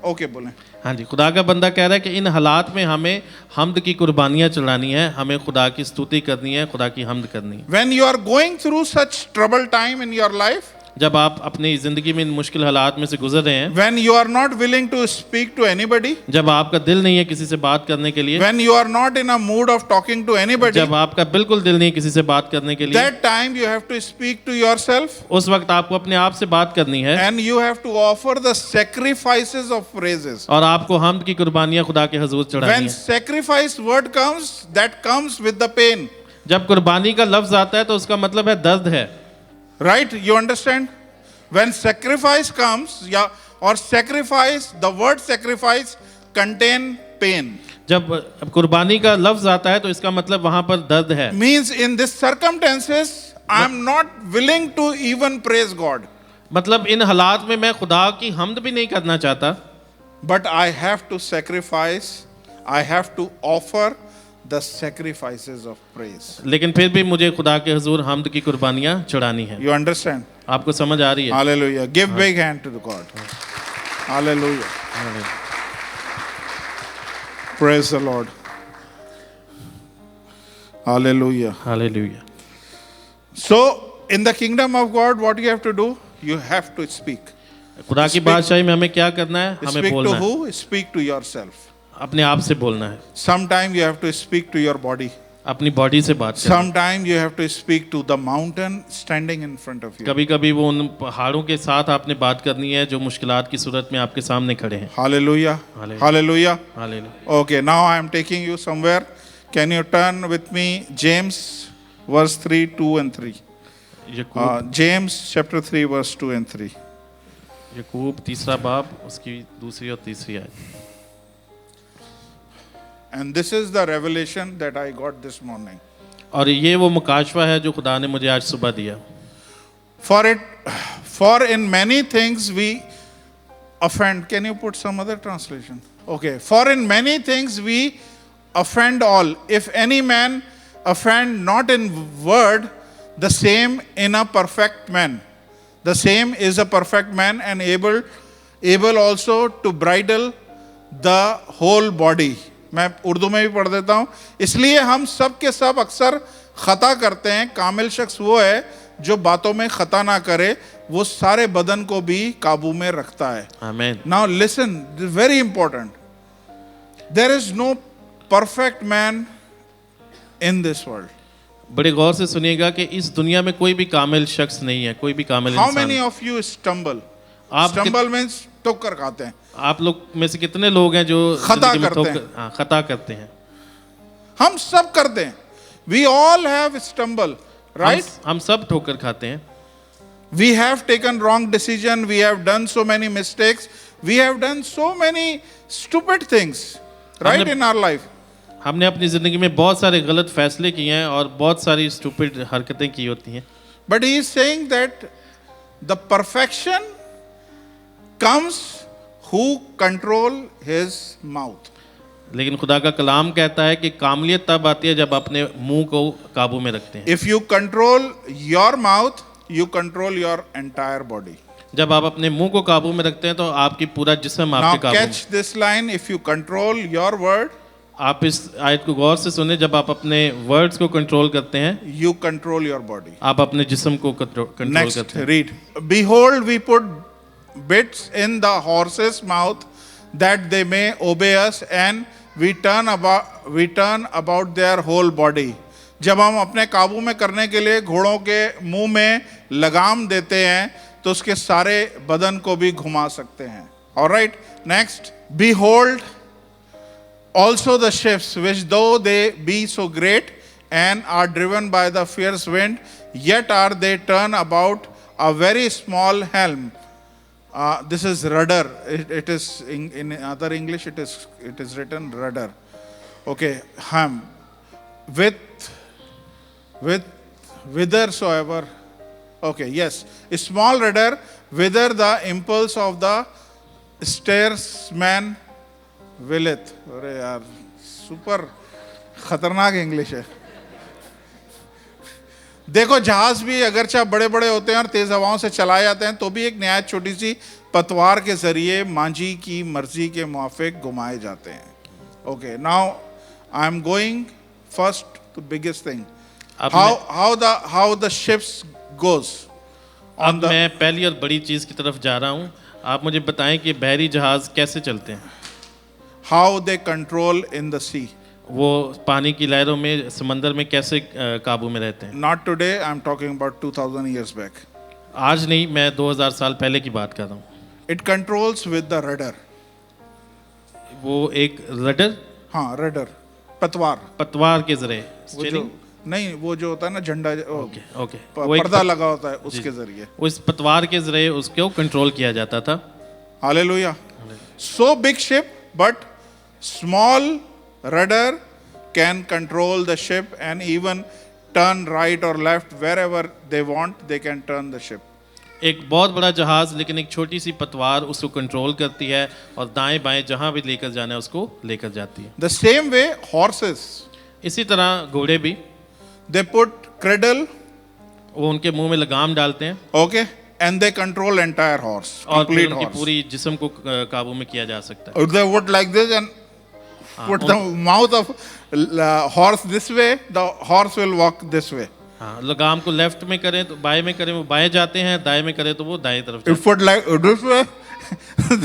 [SPEAKER 1] okay, बोलें.
[SPEAKER 2] हाँ जी, खुदा का बंदा कह रहा है कि इन हालात में हमें हम्द की कुर्बानियाँ चढ़ानी है, हमें खुदा की स्तुति करनी है, खुदा की हम्द करनी है।
[SPEAKER 1] When you are going through such trouble time in your life,
[SPEAKER 2] जब आप अपनी जिंदगी में इन मुश्किल हालात में से गुजर रहे हैं,
[SPEAKER 1] when you are not willing to speak to anybody,
[SPEAKER 2] जब आपका दिल नहीं है किसी से बात करने के लिए,
[SPEAKER 1] when you are not in a mood of talking to anybody,
[SPEAKER 2] जब आपका बिल्कुल दिल नहीं है किसी से बात करने के लिए,
[SPEAKER 1] that time you have to speak to yourself,
[SPEAKER 2] उस वक्त आपको अपने आप से बात करनी है
[SPEAKER 1] and you have to offer the sacrifices of praises.
[SPEAKER 2] और आपको हम्द की कुर्बानियाँ खुदा के हजूर चढ़ानी
[SPEAKER 1] When
[SPEAKER 2] है।
[SPEAKER 1] sacrifice word comes, that comes with the pain.
[SPEAKER 2] जब कुर्बानी का लफ्ज आता है तो उसका मतलब है दर्द है।
[SPEAKER 1] Right? You understand? When sacrifice comes, or sacrifice, the word sacrifice contain pain.
[SPEAKER 2] जब कुर्बानी का लफ्ज आता है तो इसका मतलब वहां पर दर्द है।
[SPEAKER 1] Means in this circumstances, I am not willing to even praise God.
[SPEAKER 2] मतलब इन हालात में मैं खुदा की हम्द भी नहीं करना चाहता,
[SPEAKER 1] But I have to sacrifice, I have to offer the sacrifices of praise.
[SPEAKER 2] लेकिन फिर भी मुझे खुदा के हुजूर हम्द की कुर्बानियाँ चढ़ानी है।
[SPEAKER 1] You understand?
[SPEAKER 2] आपको समझ आ रही है?
[SPEAKER 1] Hallelujah. Give big hand to the God. Hallelujah. Praise the Lord. Hallelujah.
[SPEAKER 2] Hallelujah.
[SPEAKER 1] So, in the kingdom of God, what you have to do? You have to speak.
[SPEAKER 2] खुदा की बादशाही में हमें क्या करना है? हमें
[SPEAKER 1] Speak to
[SPEAKER 2] बोलना है।
[SPEAKER 1] who? Speak to yourself.
[SPEAKER 2] अपने आप से बोलना है।
[SPEAKER 1] Sometime you have to speak to your body.
[SPEAKER 2] अपनी बॉडी से बात करना है।
[SPEAKER 1] Sometime you have to speak to the mountain standing in front of you.
[SPEAKER 2] कभी कभी वो उन पहाड़ों के साथ आपने बात करनी है जो मुश्किलात की सूरत में आपके सामने खड़े हैं।
[SPEAKER 1] Hallelujah.
[SPEAKER 2] Hallelujah.
[SPEAKER 1] Hallelujah.
[SPEAKER 2] Hallelujah.
[SPEAKER 1] Okay, now I am taking you somewhere. Can you turn with me James verse 3, 2 and 3.
[SPEAKER 2] यकूब
[SPEAKER 1] James chapter 3 verse 2 and 3.
[SPEAKER 2] यकूब तीसरा बाब उसकी दूसरी और तीसरी आयत।
[SPEAKER 1] And this is the revelation that I got this morning.
[SPEAKER 2] और ये वो मुकाशवा है जो खुदा ने मुझे आज सुबह दिया।
[SPEAKER 1] For in many things we offend. Can you put some other translation? Okay. For in many things we offend all. If any man offend not in word, the same in a perfect man. The same is a perfect man and able also to bridle the whole body. मैं उर्दू में भी पढ़ देता हूँ। इसलिए हम सब के सब अक्सर खता करते हैं। कामिल शख्स वो है जो बातों में खता ना करे, वो सारे बदन को भी काबू में रखता है।
[SPEAKER 2] आमीन।
[SPEAKER 1] Now listen, this is very important. There is no perfect man in this world.
[SPEAKER 2] बड़े गौर से सुनिएगा कि इस दुनिया में कोई भी कामिल शख्स नहीं है, कोई भी कामिल
[SPEAKER 1] How
[SPEAKER 2] इंसान
[SPEAKER 1] many
[SPEAKER 2] नहीं।
[SPEAKER 1] of you stumble?
[SPEAKER 2] आप
[SPEAKER 1] Stumble means ठोकर खाते हैं।
[SPEAKER 2] आप लोग में से कितने लोग हैं जो
[SPEAKER 1] खता
[SPEAKER 2] जिंदगी में
[SPEAKER 1] करते हैं।
[SPEAKER 2] हाँ, खता करते हैं।
[SPEAKER 1] हम सब करते हैं। We all have stumble, right?
[SPEAKER 2] हम सब ठोकर खाते हैं।
[SPEAKER 1] We have taken wrong decision. We have done so many mistakes. We have done so many stupid things, right, in our life.
[SPEAKER 2] हमने अपनी जिंदगी में बहुत सारे गलत फैसले किए हैं और बहुत सारी स्टूपिड हरकतें की होती हैं।
[SPEAKER 1] But he is saying that the perfection comes who control his mouth.
[SPEAKER 2] लेकिन खुदा का कलाम कहता है कि कामलियत तब आती है जब अपने मुंह को काबू में रखते हैं।
[SPEAKER 1] If you control your mouth, you control your entire body.
[SPEAKER 2] जब आप अपने मुंह को काबू में रखते हैं तो आपकी पूरा जिस्म
[SPEAKER 1] Now
[SPEAKER 2] आपके काबू में।
[SPEAKER 1] catch this line, if you control your word,
[SPEAKER 2] आप इस आयत को गौर से सुने, जब आप अपने वर्ड्स को कंट्रोल करते हैं
[SPEAKER 1] you control your body.
[SPEAKER 2] आप अपने जिस्म को कंट्रोल
[SPEAKER 1] Next,
[SPEAKER 2] करते हैं।
[SPEAKER 1] read. Behold, we put bits in the horse's mouth that they may obey us, and we turn about their whole body. जब हम अपने काबू में करने के लिए घोड़ों के मुंह में लगाम देते हैं तो उसके सारे बदन को भी घुमा सकते हैं। All right, next. Behold, also the ships, which though they be so great and are driven by the fierce wind, yet are they turned about a very small helm. This is rudder. It is in other English. It is written rudder. Okay, helm. With whithersoever. Okay, yes, a small rudder, whither the impulse of the steersman willeth. अरे यार, super खतरनाक English है। देखो, जहाज भी अगरचे बड़े बड़े होते हैं और तेज हवाओं से चलाए जाते हैं तो भी एक नहायत छोटी सी पतवार के जरिए मांझी की मर्जी के मुआफिक घुमाए जाते हैं। Okay, now I am going first to biggest thing, how the ships goes.
[SPEAKER 2] अब मैं पहली और बड़ी चीज की तरफ जा रहा हूँ। आप मुझे बताएं कि बहरी जहाज कैसे चलते हैं।
[SPEAKER 1] How they control in the sea,
[SPEAKER 2] वो पानी की लहरों में, समंदर में कैसे काबू में रहते हैं।
[SPEAKER 1] Not today, I am talking about 2000 years back.
[SPEAKER 2] आज नहीं, मैं 2000 साल पहले की बात कर रहा हूँ।
[SPEAKER 1] It controls with the rudder.
[SPEAKER 2] वो एक रडर,
[SPEAKER 1] हाँ रडर, पतवार
[SPEAKER 2] के जरिए,
[SPEAKER 1] वो जो नहीं, वो जो होता है ना झंडा,
[SPEAKER 2] ओके,
[SPEAKER 1] पर्दा लगा होता है, उसके जरिए,
[SPEAKER 2] उस पतवार के जरिए उसको कंट्रोल किया जाता था।
[SPEAKER 1] Hallelujah. So big ship but small rudder can control the ship and even turn right or left wherever they want. They can turn the ship.
[SPEAKER 2] एक बहुत बड़ा जहाज, लेकिन एक छोटी सी पतवार उसको कंट्रोल करती है और दाएं बाएं जहां भी लेकर जाना है उसको लेकर जाती है।
[SPEAKER 1] The same way horses.
[SPEAKER 2] इसी तरह घोड़े भी,
[SPEAKER 1] They put cradle.
[SPEAKER 2] वो उनके मुंह में लगाम डालते हैं।
[SPEAKER 1] Okay, and they control entire horse,
[SPEAKER 2] और
[SPEAKER 1] complete
[SPEAKER 2] उनकी
[SPEAKER 1] horse.
[SPEAKER 2] पूरी जिस्म को काबू में किया जा सकता है।
[SPEAKER 1] They would like this and put the mouth of horse this way, the horse will walk this way.
[SPEAKER 2] हाँ, लगाम को लेफ्ट में करें तो बाएं में करें, वो बाएं जाते हैं, दाएं में करें तो वो दाएं तरफ जाते हैं।
[SPEAKER 1] If put like this way,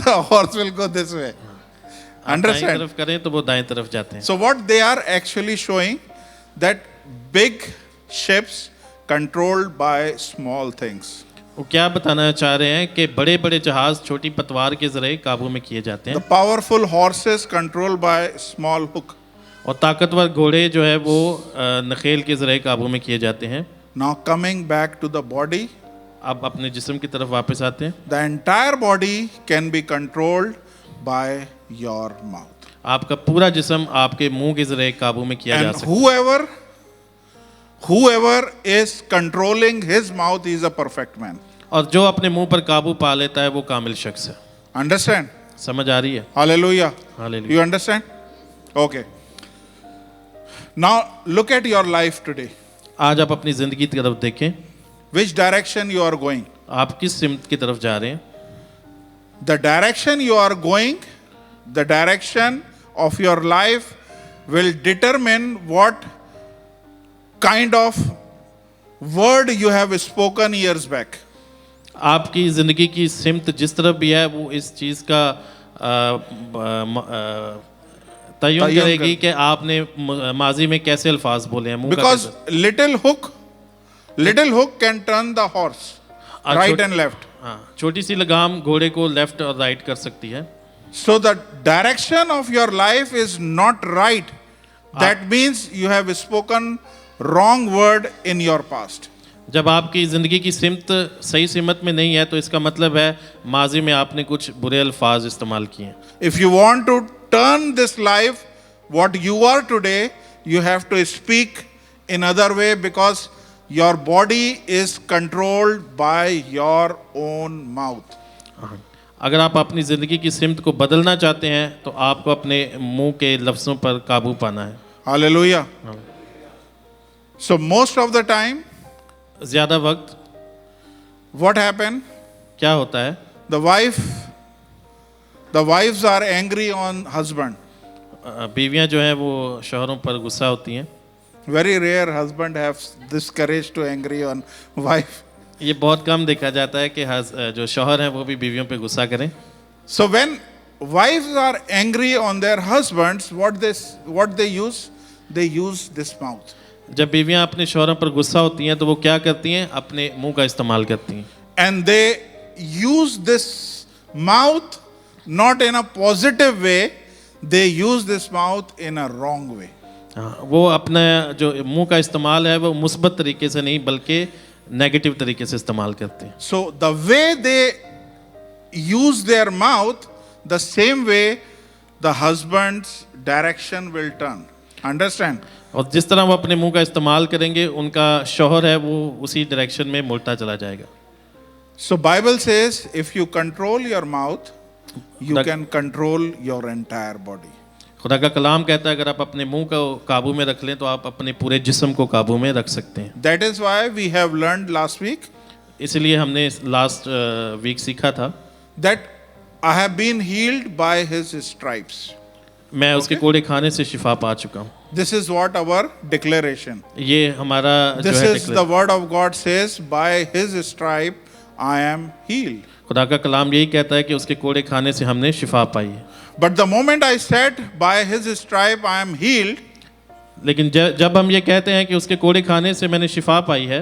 [SPEAKER 1] the horse will go this way.
[SPEAKER 2] दाएं
[SPEAKER 1] Understand?
[SPEAKER 2] तरफ करें तो वो दाएं तरफ जाते हैं।
[SPEAKER 1] So what they are actually showing, that big ships controlled by small things.
[SPEAKER 2] वो क्या बताना चाह रहे हैं कि बड़े बड़े जहाज छोटी पतवार के जरिए काबू में किए जाते
[SPEAKER 1] The
[SPEAKER 2] हैं,
[SPEAKER 1] powerful horses controlled by small hook.
[SPEAKER 2] और ताकतवर घोड़े जो है वो नखेल के जरिए काबू में किए जाते हैं।
[SPEAKER 1] Now coming back to the body,
[SPEAKER 2] अब अपने जिस्म की तरफ वापस आते हैं।
[SPEAKER 1] the entire body can be controlled by your mouth.
[SPEAKER 2] आपका पूरा जिस्म आपके मुंह के जरिए काबू में किया जा
[SPEAKER 1] And
[SPEAKER 2] सकता है।
[SPEAKER 1] whoever is controlling his mouth is a perfect man.
[SPEAKER 2] और जो अपने मुंह पर काबू पा लेता है वो कामिल शख्स है।
[SPEAKER 1] Understand?
[SPEAKER 2] समझ आ रही है?
[SPEAKER 1] Hallelujah.
[SPEAKER 2] Hallelujah.
[SPEAKER 1] You understand? Okay. Now look at your life today.
[SPEAKER 2] आज आप अपनी जिंदगी की तरफ देखें,
[SPEAKER 1] Which direction you are going?
[SPEAKER 2] आप किस सिमत की तरफ जा रहे हैं।
[SPEAKER 1] The direction you are going, the direction of your life will determine what kind of word you have spoken years back.
[SPEAKER 2] आपकी जिंदगी की सिमत जिस तरफ भी है वो इस चीज का तयन करेगी कि आपने माजी में कैसे अल्फाज बोले हैं मुंह का
[SPEAKER 1] Because
[SPEAKER 2] कैसे।
[SPEAKER 1] little hook can turn the horse right and left.
[SPEAKER 2] हाँ, छोटी सी लगाम घोड़े को लेफ्ट और राइट कर सकती है।
[SPEAKER 1] So the direction of your life is not right. That means you have spoken wrong word in your past.
[SPEAKER 2] जब आपकी ज़िंदगी की सिमत सही सिमत में नहीं है तो इसका मतलब है माजी में आपने कुछ बुरे अल्फाज इस्तेमाल किए हैं।
[SPEAKER 1] If you want to turn this life what you are today, you have to speak in other way because your body is controlled by your own mouth.
[SPEAKER 2] अगर आप अपनी ज़िंदगी की सिमत को बदलना चाहते हैं तो आपको अपने मुंह के लफ्ज़ों पर काबू पाना है।
[SPEAKER 1] Hallelujah. So most of the time,
[SPEAKER 2] ज़्यादा वक्त
[SPEAKER 1] what happened?
[SPEAKER 2] क्या होता है,
[SPEAKER 1] The wives are angry on husband.
[SPEAKER 2] बीवियां जो हैं वो शौहरों पर गुस्सा होती हैं।
[SPEAKER 1] Very rare husband have this courage to angry on wife.
[SPEAKER 2] ये बहुत कम देखा जाता है कि जो शौहर हैं वो भी बीवियों पे गुस्सा करें।
[SPEAKER 1] So when wives are angry on their husbands, what they use? They use this mouth.
[SPEAKER 2] जब बीवियां अपने शौहरों पर गुस्सा होती हैं तो वो क्या करती हैं, अपने मुंह का इस्तेमाल करती हैं।
[SPEAKER 1] And they use this mouth not in a positive way, they use this mouth in a wrong way.
[SPEAKER 2] हाँ, वो अपना जो मुंह का इस्तेमाल है वो मुस्बत तरीके से नहीं बल्कि नेगेटिव तरीके से इस्तेमाल करते हैं।
[SPEAKER 1] So the way they use their mouth, the same way the husband's direction will turn. Understand?
[SPEAKER 2] और जिस तरह वो अपने मुंह का इस्तेमाल करेंगे उनका शौहर है वो उसी डायरेक्शन में मुड़ता चला जाएगा।
[SPEAKER 1] So Bible says if you control your mouth, you
[SPEAKER 2] That-
[SPEAKER 1] can control your entire body.
[SPEAKER 2] खुदा का कलाम कहता है अगर आप अपने मुंह को काबू में रख लें तो आप अपने पूरे जिस्म को काबू में रख सकते हैं।
[SPEAKER 1] That is why we have learned last week
[SPEAKER 2] इसलिए हमने लास्ट वीक सीखा था
[SPEAKER 1] that I have been healed by his stripes.
[SPEAKER 2] मैं उसके कोड़े खाने से शिफा पा चुका हूँ।
[SPEAKER 1] This is what our declaration.
[SPEAKER 2] ये हमारा जो
[SPEAKER 1] This
[SPEAKER 2] है
[SPEAKER 1] is the word of God says, by his stripe I am healed.
[SPEAKER 2] खुदा का कलाम यही कहता है कि उसके कोड़े खाने से हमने शिफा पाई है।
[SPEAKER 1] But the moment I said, by his stripe I am healed,
[SPEAKER 2] लेकिन जब हम ये कहते हैं कि उसके कोड़े खाने से मैंने शिफा पाई है,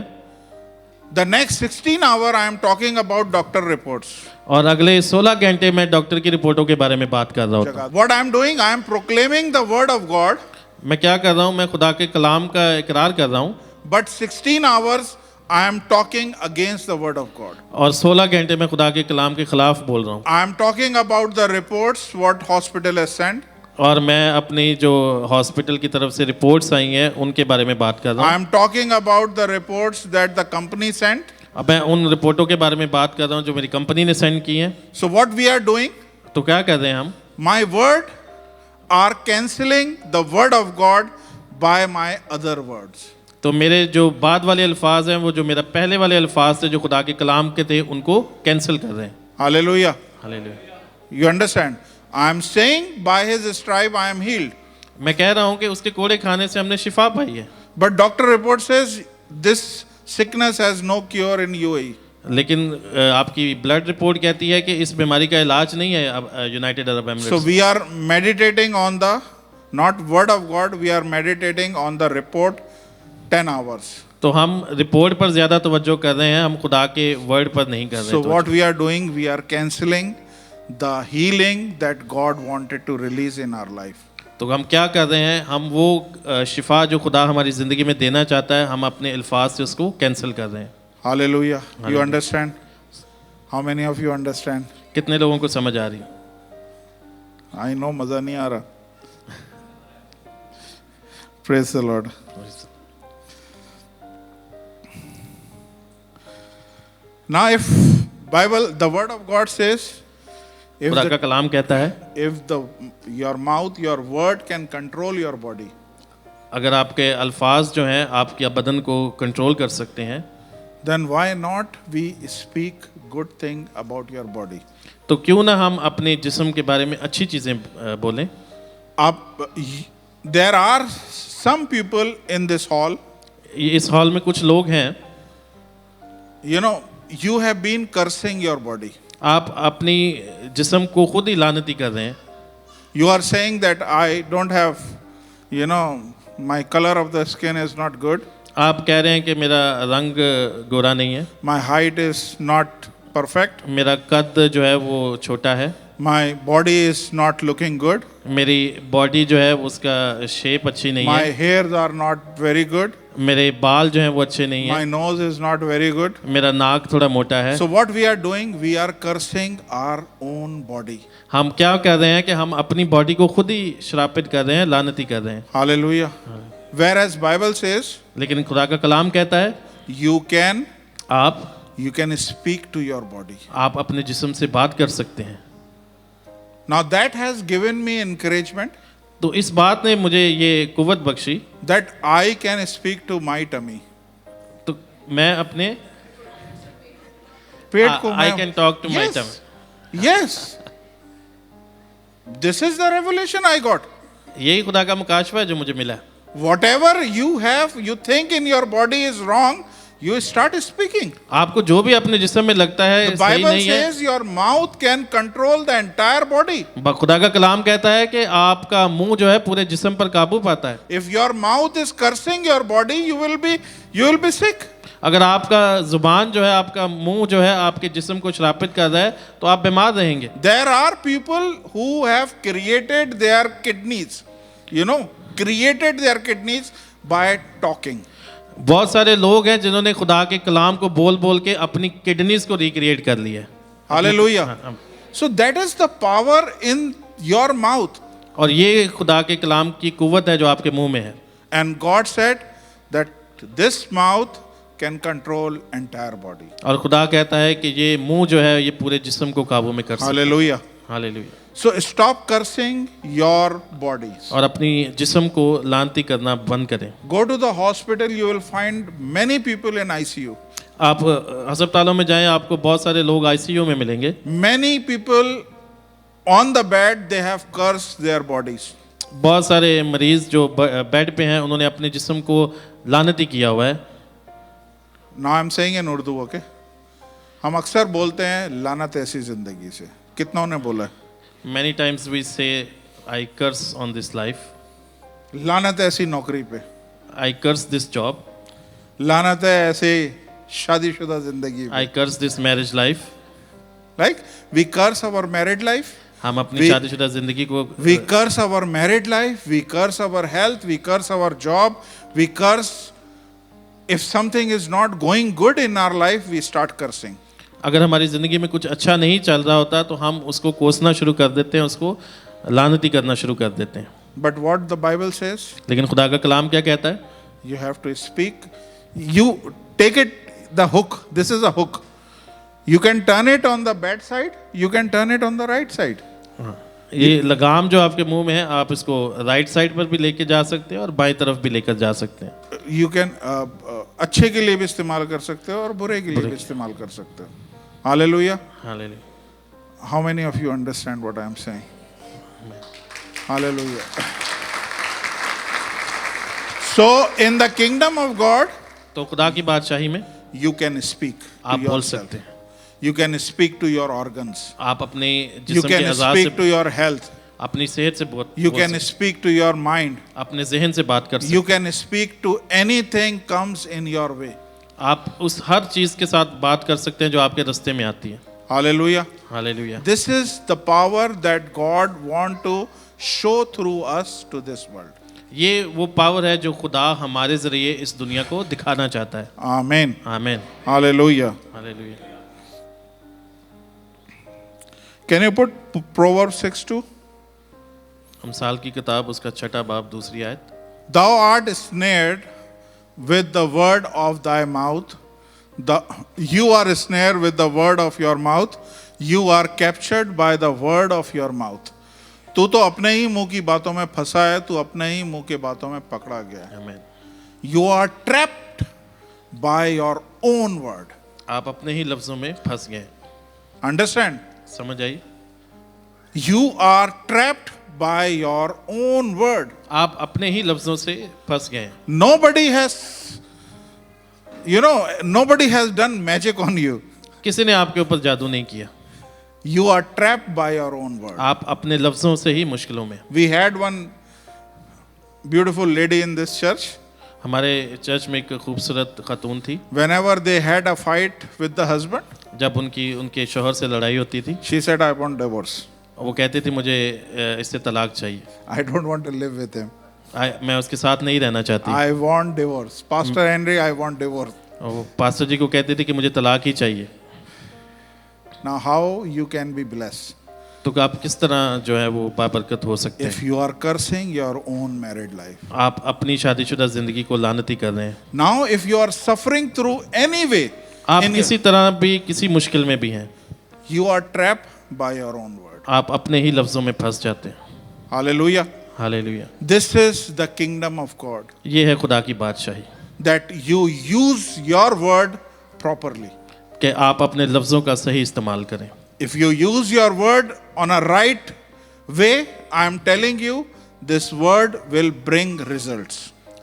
[SPEAKER 1] the next 16 hour I am talking about doctor reports.
[SPEAKER 2] और अगले 16 घंटे मैं डॉक्टर की रिपोर्टों के बारे में बात कर रहा हूँ।
[SPEAKER 1] What I am doing, I am proclaiming the word of God,
[SPEAKER 2] मैं क्या कर रहा हूँ, मैं खुदा के कलाम का इकरार कर रहा हूँ
[SPEAKER 1] but 16 hours I am talking against the word of God.
[SPEAKER 2] और 16 घंटे मैं खुदा के कलाम के खिलाफ बोल रहा हूँ।
[SPEAKER 1] I am talking about the reports what hospital has sent.
[SPEAKER 2] और मैं अपनी जो हॉस्पिटल की तरफ से रिपोर्ट्स आई हैं उनके बारे में बात कर रहा
[SPEAKER 1] I
[SPEAKER 2] हूँ।
[SPEAKER 1] am talking about the reports that the company sent.
[SPEAKER 2] अब मैं उन रिपोर्टों के बारे में बात कर रहा हूँ जो मेरी कंपनी ने सेंड की हैं।
[SPEAKER 1] So what we are doing,
[SPEAKER 2] तो क्या कर रहे हैं हम,
[SPEAKER 1] my word are cancelling the word of God by my other words.
[SPEAKER 2] तो मेरे जो बाद वाले अल्फाज हैं वो जो मेरा पहले वाले अल्फाज थे जो खुदा के कलाम के थे उनको कैंसिल कर रहे हैं।
[SPEAKER 1] Hallelujah.
[SPEAKER 2] Hallelujah.
[SPEAKER 1] You understand? I am saying by his stripe I am healed.
[SPEAKER 2] मैं कह रहा हूँ कि उसके कोड़े खाने से हमने शिफा पाई है,
[SPEAKER 1] But doctor report says this sickness has no cure in UAE.
[SPEAKER 2] लेकिन आपकी ब्लड रिपोर्ट कहती है कि इस बीमारी का इलाज नहीं है अब United Arab
[SPEAKER 1] So
[SPEAKER 2] Emirates.
[SPEAKER 1] we are meditating on the not word of God, we are meditating on the report 10 hours.
[SPEAKER 2] तो हम रिपोर्ट पर ज्यादा तवज्जो कर रहे हैं, हम खुदा के वर्ड पर नहीं कर रहे
[SPEAKER 1] So
[SPEAKER 2] हैं।
[SPEAKER 1] what we are doing, we are cancelling the healing that God wanted to release in our life.
[SPEAKER 2] तो हम क्या कर रहे हैं, हम वो शिफा जो खुदा हमारी ज़िंदगी में देना चाहता है हम अपने अल्फाज से उसको कैंसिल कर रहे हैं।
[SPEAKER 1] Hallelujah. You
[SPEAKER 2] Hallelujah.
[SPEAKER 1] understand? How many of you understand?
[SPEAKER 2] कितने लोगों को समझ आ रही है?
[SPEAKER 1] I know मजा नहीं आ रहा. Praise the Lord. Now if Bible, the word of God says, if
[SPEAKER 2] खुदा का
[SPEAKER 1] the,
[SPEAKER 2] कलाम कहता है
[SPEAKER 1] if the your mouth, your word can control your body,
[SPEAKER 2] अगर आपके अल्फाज जो हैं आपके बदन को कंट्रोल कर सकते हैं
[SPEAKER 1] then why not we speak good thing about your body?
[SPEAKER 2] तो क्यों ना हम अपने जिस्म के बारे में अच्छी चीज़ें बोलें।
[SPEAKER 1] There are some people in this hall,
[SPEAKER 2] इस हॉल में कुछ लोग हैं,
[SPEAKER 1] you know, you have been cursing your body.
[SPEAKER 2] आप अपनी जिस्म को खुद ही लानती कर रहे हैं।
[SPEAKER 1] You are saying that I don't have, you know, my color of the skin is not good.
[SPEAKER 2] आप कह रहे हैं कि मेरा रंग गोरा नहीं है,
[SPEAKER 1] My height is not perfect.
[SPEAKER 2] मेरा कद जो है वो छोटा है,
[SPEAKER 1] My body is not looking good.
[SPEAKER 2] मेरी बॉडी जो है उसका शेप अच्छी नहीं
[SPEAKER 1] My
[SPEAKER 2] है,
[SPEAKER 1] hairs are not very good.
[SPEAKER 2] मेरे बाल जो हैं वो अच्छे नहीं
[SPEAKER 1] My
[SPEAKER 2] हैं,
[SPEAKER 1] nose is not very good.
[SPEAKER 2] मेरा नाक थोड़ा मोटा है।
[SPEAKER 1] So what we are doing, we are cursing our own body.
[SPEAKER 2] हम क्या कर रहे हैं कि हम अपनी बॉडी को खुद ही श्रापित कर रहे हैं, लानती कर रहे हैं।
[SPEAKER 1] Hallelujah. Whereas Bible says,
[SPEAKER 2] लेकिन खुदा का कलाम कहता है
[SPEAKER 1] you can
[SPEAKER 2] आप
[SPEAKER 1] You can speak to your body.
[SPEAKER 2] आप अपने जिस्म से बात कर सकते हैं।
[SPEAKER 1] Now that has given me encouragement
[SPEAKER 2] तो इस बात ने मुझे ये कुव्वत Bakshi,
[SPEAKER 1] that I can speak to my tummy.
[SPEAKER 2] तो मैं अपने
[SPEAKER 1] पेट को
[SPEAKER 2] I can talk to my
[SPEAKER 1] Yes.
[SPEAKER 2] tummy।
[SPEAKER 1] Yes. This is the revelation I got.
[SPEAKER 2] यही खुदा का मुकाशवा है जो मुझे मिला।
[SPEAKER 1] Whatever you have, you think in your body is wrong, you start speaking.
[SPEAKER 2] आपको जो भी अपने जिस्म में लगता है
[SPEAKER 1] The
[SPEAKER 2] सही
[SPEAKER 1] Bible
[SPEAKER 2] नहीं है,
[SPEAKER 1] says your mouth can control the entire body.
[SPEAKER 2] खुदा का कलाम कहता है कि आपका मुंह जो है पूरे जिस्म पर काबू पाता है।
[SPEAKER 1] If your mouth is cursing your body, you will be sick.
[SPEAKER 2] अगर आपका जुबान जो है, आपका मुंह जो है आपके जिस्म को श्रापित कर रहा है तो आप बीमार रहेंगे।
[SPEAKER 1] There are people who have created their kidneys, created their kidneys by talking.
[SPEAKER 2] बहुत सारे लोग हैं जिन्होंने खुदा के कलाम को बोल बोल के अपनी किडनीज को रिक्रिएट कर लिया है।
[SPEAKER 1] Hallelujah. So that is the power in your mouth.
[SPEAKER 2] और ये खुदा के कलाम की कुव्वत है जो आपके मुंह में है।
[SPEAKER 1] And God said that this mouth can control entire body.
[SPEAKER 2] और खुदा कहता है कि ये मुंह जो है ये पूरे जिस्म को काबू में कर सकता है।
[SPEAKER 1] Hallelujah.
[SPEAKER 2] Hallelujah.
[SPEAKER 1] So stop cursing your bodies.
[SPEAKER 2] और अपनी जिस्म को लानती करना बंद करें।
[SPEAKER 1] Go to the hospital, you will find many people in ICU.
[SPEAKER 2] आप अस्पतालों में जाएं, आपको बहुत सारे लोग आईसीयू में मिलेंगे।
[SPEAKER 1] Many people on the bed, they have cursed their bodies.
[SPEAKER 2] बहुत सारे मरीज जो बेड पे हैं उन्होंने अपने जिस्म को लानती किया हुआ है।
[SPEAKER 1] Now I'm saying in Urdu, okay? हम अक्सर बोलते हैं लानत ऐसी जिंदगी से। कितनों ने बोला है?
[SPEAKER 2] Many times we say I curse on this life,
[SPEAKER 1] लानत ऐसी नौकरी पे,
[SPEAKER 2] I curse this job,
[SPEAKER 1] लानत है ऐसे शादीशुदा जिंदगी पे।
[SPEAKER 2] I curse this marriage life।
[SPEAKER 1] Like we curse our married life,
[SPEAKER 2] हम अपनी
[SPEAKER 1] We-
[SPEAKER 2] शादीशुदा जिंदगी को
[SPEAKER 1] we curse our married life, we curse our health, we curse our job, we curse if something is not going good in our life, we start cursing.
[SPEAKER 2] अगर हमारी ज़िंदगी में कुछ अच्छा नहीं चल रहा होता तो हम उसको कोसना शुरू कर देते हैं, उसको लानती करना शुरू कर देते हैं।
[SPEAKER 1] But what the Bible says,
[SPEAKER 2] लेकिन खुदा का कलाम क्या कहता है?
[SPEAKER 1] you have to speak. You take it the hook. This is a hook. You can turn it on the bad side. You can turn it on the right side.
[SPEAKER 2] ये लगाम जो आपके मुंह में है, आप इसको राइट साइड पर भी लेके जा सकते हैं और बाएं तरफ भी लेकर जा सकते हैं।
[SPEAKER 1] You can अच्छे के लिए भी इस्तेमाल कर सकते हो और बुरे के लिए भी इस्तेमाल कर सकते हो। Hallelujah.
[SPEAKER 2] Hallelujah.
[SPEAKER 1] How many of you understand what I am saying? Hallelujah. So in the kingdom of God,
[SPEAKER 2] तो खुदा की बादशाही में
[SPEAKER 1] you can speak to
[SPEAKER 2] आप बोल
[SPEAKER 1] yourself.
[SPEAKER 2] सकते हैं,
[SPEAKER 1] You can speak to your organs.
[SPEAKER 2] आप अपने
[SPEAKER 1] You
[SPEAKER 2] जिस्म के
[SPEAKER 1] can
[SPEAKER 2] अज़ा
[SPEAKER 1] speak
[SPEAKER 2] से,
[SPEAKER 1] to your health.
[SPEAKER 2] अपनी सेहत से बहुत
[SPEAKER 1] You
[SPEAKER 2] बोल
[SPEAKER 1] can
[SPEAKER 2] सकते
[SPEAKER 1] speak to your mind.
[SPEAKER 2] हैं, अपने जहन से बात कर सकते
[SPEAKER 1] You can speak to anything comes in your way.
[SPEAKER 2] हैं, आप उस हर चीज़ के साथ बात कर सकते हैं जो आपके रास्ते में आती है।
[SPEAKER 1] Hallelujah.
[SPEAKER 2] Hallelujah.
[SPEAKER 1] This is the power that God want to show through us to this world.
[SPEAKER 2] ये वो पावर है जो खुदा हमारे जरिए इस दुनिया को दिखाना चाहता है।
[SPEAKER 1] Amen.
[SPEAKER 2] आमीन।
[SPEAKER 1] Hallelujah.
[SPEAKER 2] Hallelujah.
[SPEAKER 1] Can you put Proverbs 6:2?
[SPEAKER 2] अमसाल की किताब उसका 6 बाब 2 आयत।
[SPEAKER 1] Thou art snared with the word of thy mouth. You are snared with the word of your mouth. You are captured by the word of your mouth. तू तो अपने ही मुंह की बातों में फंसा है, तू अपने ही मुंह की बातों में पकड़ा गया है।
[SPEAKER 2] आमीन।
[SPEAKER 1] You are trapped by your own word.
[SPEAKER 2] आप अपने ही लफ्जों में फंस गए।
[SPEAKER 1] Understand?
[SPEAKER 2] समझ आई?
[SPEAKER 1] You are trapped by your own word.
[SPEAKER 2] आप अपने ही लफ्जों से फंस गए।
[SPEAKER 1] Nobody has done magic on you.
[SPEAKER 2] किसी ने आपके ऊपर जादू नहीं किया।
[SPEAKER 1] You are trapped by your own word.
[SPEAKER 2] आप अपने लफ्जों से ही मुश्किलों में।
[SPEAKER 1] We had one beautiful lady in this church.
[SPEAKER 2] हमारे चर्च में एक खूबसूरत खातून थी।
[SPEAKER 1] Whenever they had a fight with the husband,
[SPEAKER 2] जब उनके शौहर से लड़ाई होती थी,
[SPEAKER 1] she said, I want divorce.
[SPEAKER 2] वो कहती थी मुझे इससे तलाक चाहिए।
[SPEAKER 1] I don't want to live with him.
[SPEAKER 2] मैं उसके साथ नहीं रहना चाहती।
[SPEAKER 1] I want divorce. Pastor Henry, I want divorce.
[SPEAKER 2] और वो पास्टर जी को कहती थी कि मुझे तलाक ही चाहिए।
[SPEAKER 1] Now how you can be blessed?
[SPEAKER 2] तो आप किस तरह जो है वो बाबरकत हो सकते
[SPEAKER 1] If
[SPEAKER 2] हैं?
[SPEAKER 1] you are cursing your own married life.
[SPEAKER 2] आप अपनी शादीशुदा जिंदगी को लानती कर रहे हैं।
[SPEAKER 1] Now if you are suffering through any way,
[SPEAKER 2] आप
[SPEAKER 1] In
[SPEAKER 2] किसी तरह भी किसी मुश्किल में भी हैं,
[SPEAKER 1] you are trapped by your own word.
[SPEAKER 2] आप अपने ही लफ्ज़ों में फंस जाते हैं।
[SPEAKER 1] Hallelujah.
[SPEAKER 2] Hallelujah.
[SPEAKER 1] This is the kingdom of God,
[SPEAKER 2] ये है खुदा की बादशाही
[SPEAKER 1] that you use your word properly.
[SPEAKER 2] कि आप अपने लफ्ज़ों का सही इस्तेमाल करें।
[SPEAKER 1] If you use your word on a right way, I am telling you, this word will bring results.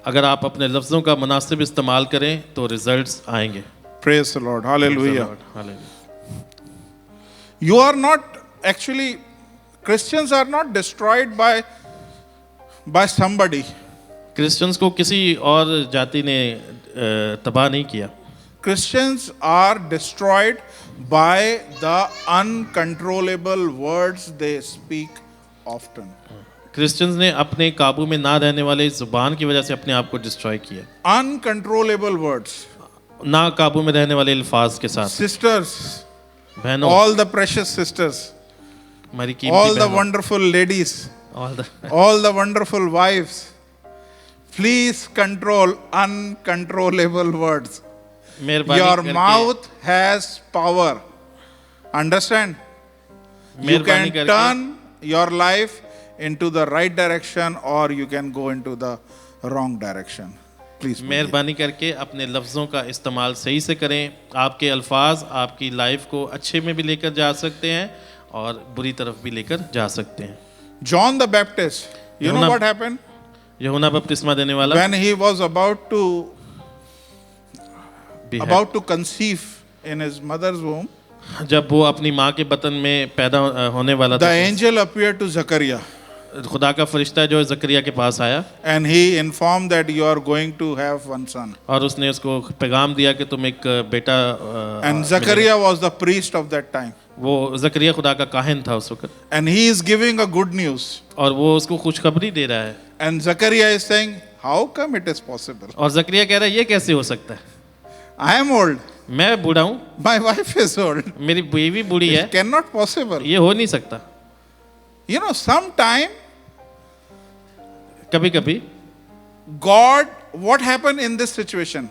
[SPEAKER 2] अगर आप अपने लफ्ज़ों का मुनासिब इस्तेमाल करें तो रिजल्ट्स आएंगे।
[SPEAKER 1] Praise the Lord. Hallelujah.
[SPEAKER 2] Hallelujah.
[SPEAKER 1] You are not actually, Christians are not destroyed by somebody.
[SPEAKER 2] Christians को किसी और जाति ने तबाह नहीं किया।
[SPEAKER 1] Christians are destroyed by the uncontrollable words they speak often.
[SPEAKER 2] Christians ने अपने काबू में ना रहने वाले जुबान की वजह से अपने आप को डिस्ट्रॉय किया।
[SPEAKER 1] Uncontrollable words.
[SPEAKER 2] ना काबू में रहने वाले अल्फाज के साथ।
[SPEAKER 1] Sisters,
[SPEAKER 2] बहनों,
[SPEAKER 1] all the precious sisters,
[SPEAKER 2] हमारी
[SPEAKER 1] all
[SPEAKER 2] कीमती
[SPEAKER 1] the
[SPEAKER 2] बहनों,
[SPEAKER 1] wonderful ladies,
[SPEAKER 2] all the
[SPEAKER 1] all the wonderful wives, please control uncontrollable words.
[SPEAKER 2] मेहरबानी
[SPEAKER 1] Your
[SPEAKER 2] करके
[SPEAKER 1] mouth has power. Understand? You
[SPEAKER 2] मेहरबानी
[SPEAKER 1] can
[SPEAKER 2] करके
[SPEAKER 1] turn your life into the right direction or you can go into the wrong direction. Please. believe.
[SPEAKER 2] मेहरबानी करके अपने लफ्ज़ों का इस्तेमाल सही से करें। आपके अल्फाज आपकी लाइफ को अच्छे में भी लेकर जा सकते हैं और बुरी तरफ भी लेकर जा सकते हैं।
[SPEAKER 1] John the Baptist, you know
[SPEAKER 2] यूहन्ना-
[SPEAKER 1] what happened?
[SPEAKER 2] यूहन्ना बपतिस्मा देने वाला
[SPEAKER 1] When he was about
[SPEAKER 2] भी है।
[SPEAKER 1] to conceive in his mother's womb,
[SPEAKER 2] जब वो अपनी माँ के बतन में पैदा होने वाला
[SPEAKER 1] the
[SPEAKER 2] था,
[SPEAKER 1] angel appeared to Zachariah
[SPEAKER 2] खुदा का फरिश्ता जो है जकरिया के पास आया
[SPEAKER 1] and he informed that you are going to have one son.
[SPEAKER 2] और उसने उसको पैगाम दिया कि तुम एक बेटा
[SPEAKER 1] And Zachariah was the priest of that time.
[SPEAKER 2] वो जकरिया खुदा का काहिन था उस वक्त
[SPEAKER 1] And he is giving a good news.
[SPEAKER 2] और वो उसको खुशखबरी दे रहा है
[SPEAKER 1] And Zachariah is saying, how come it is possible?
[SPEAKER 2] और जकरिया कह रहा है ये कैसे हो सकता है,
[SPEAKER 1] I am old.
[SPEAKER 2] मैं बूढ़ा हूँ,
[SPEAKER 1] My wife is old.
[SPEAKER 2] मेरी बीवी बूढ़ी है,
[SPEAKER 1] It cannot possible.
[SPEAKER 2] ये हो नहीं सकता।
[SPEAKER 1] You know, sometime
[SPEAKER 2] कभी कभी
[SPEAKER 1] God, what happened in this situation?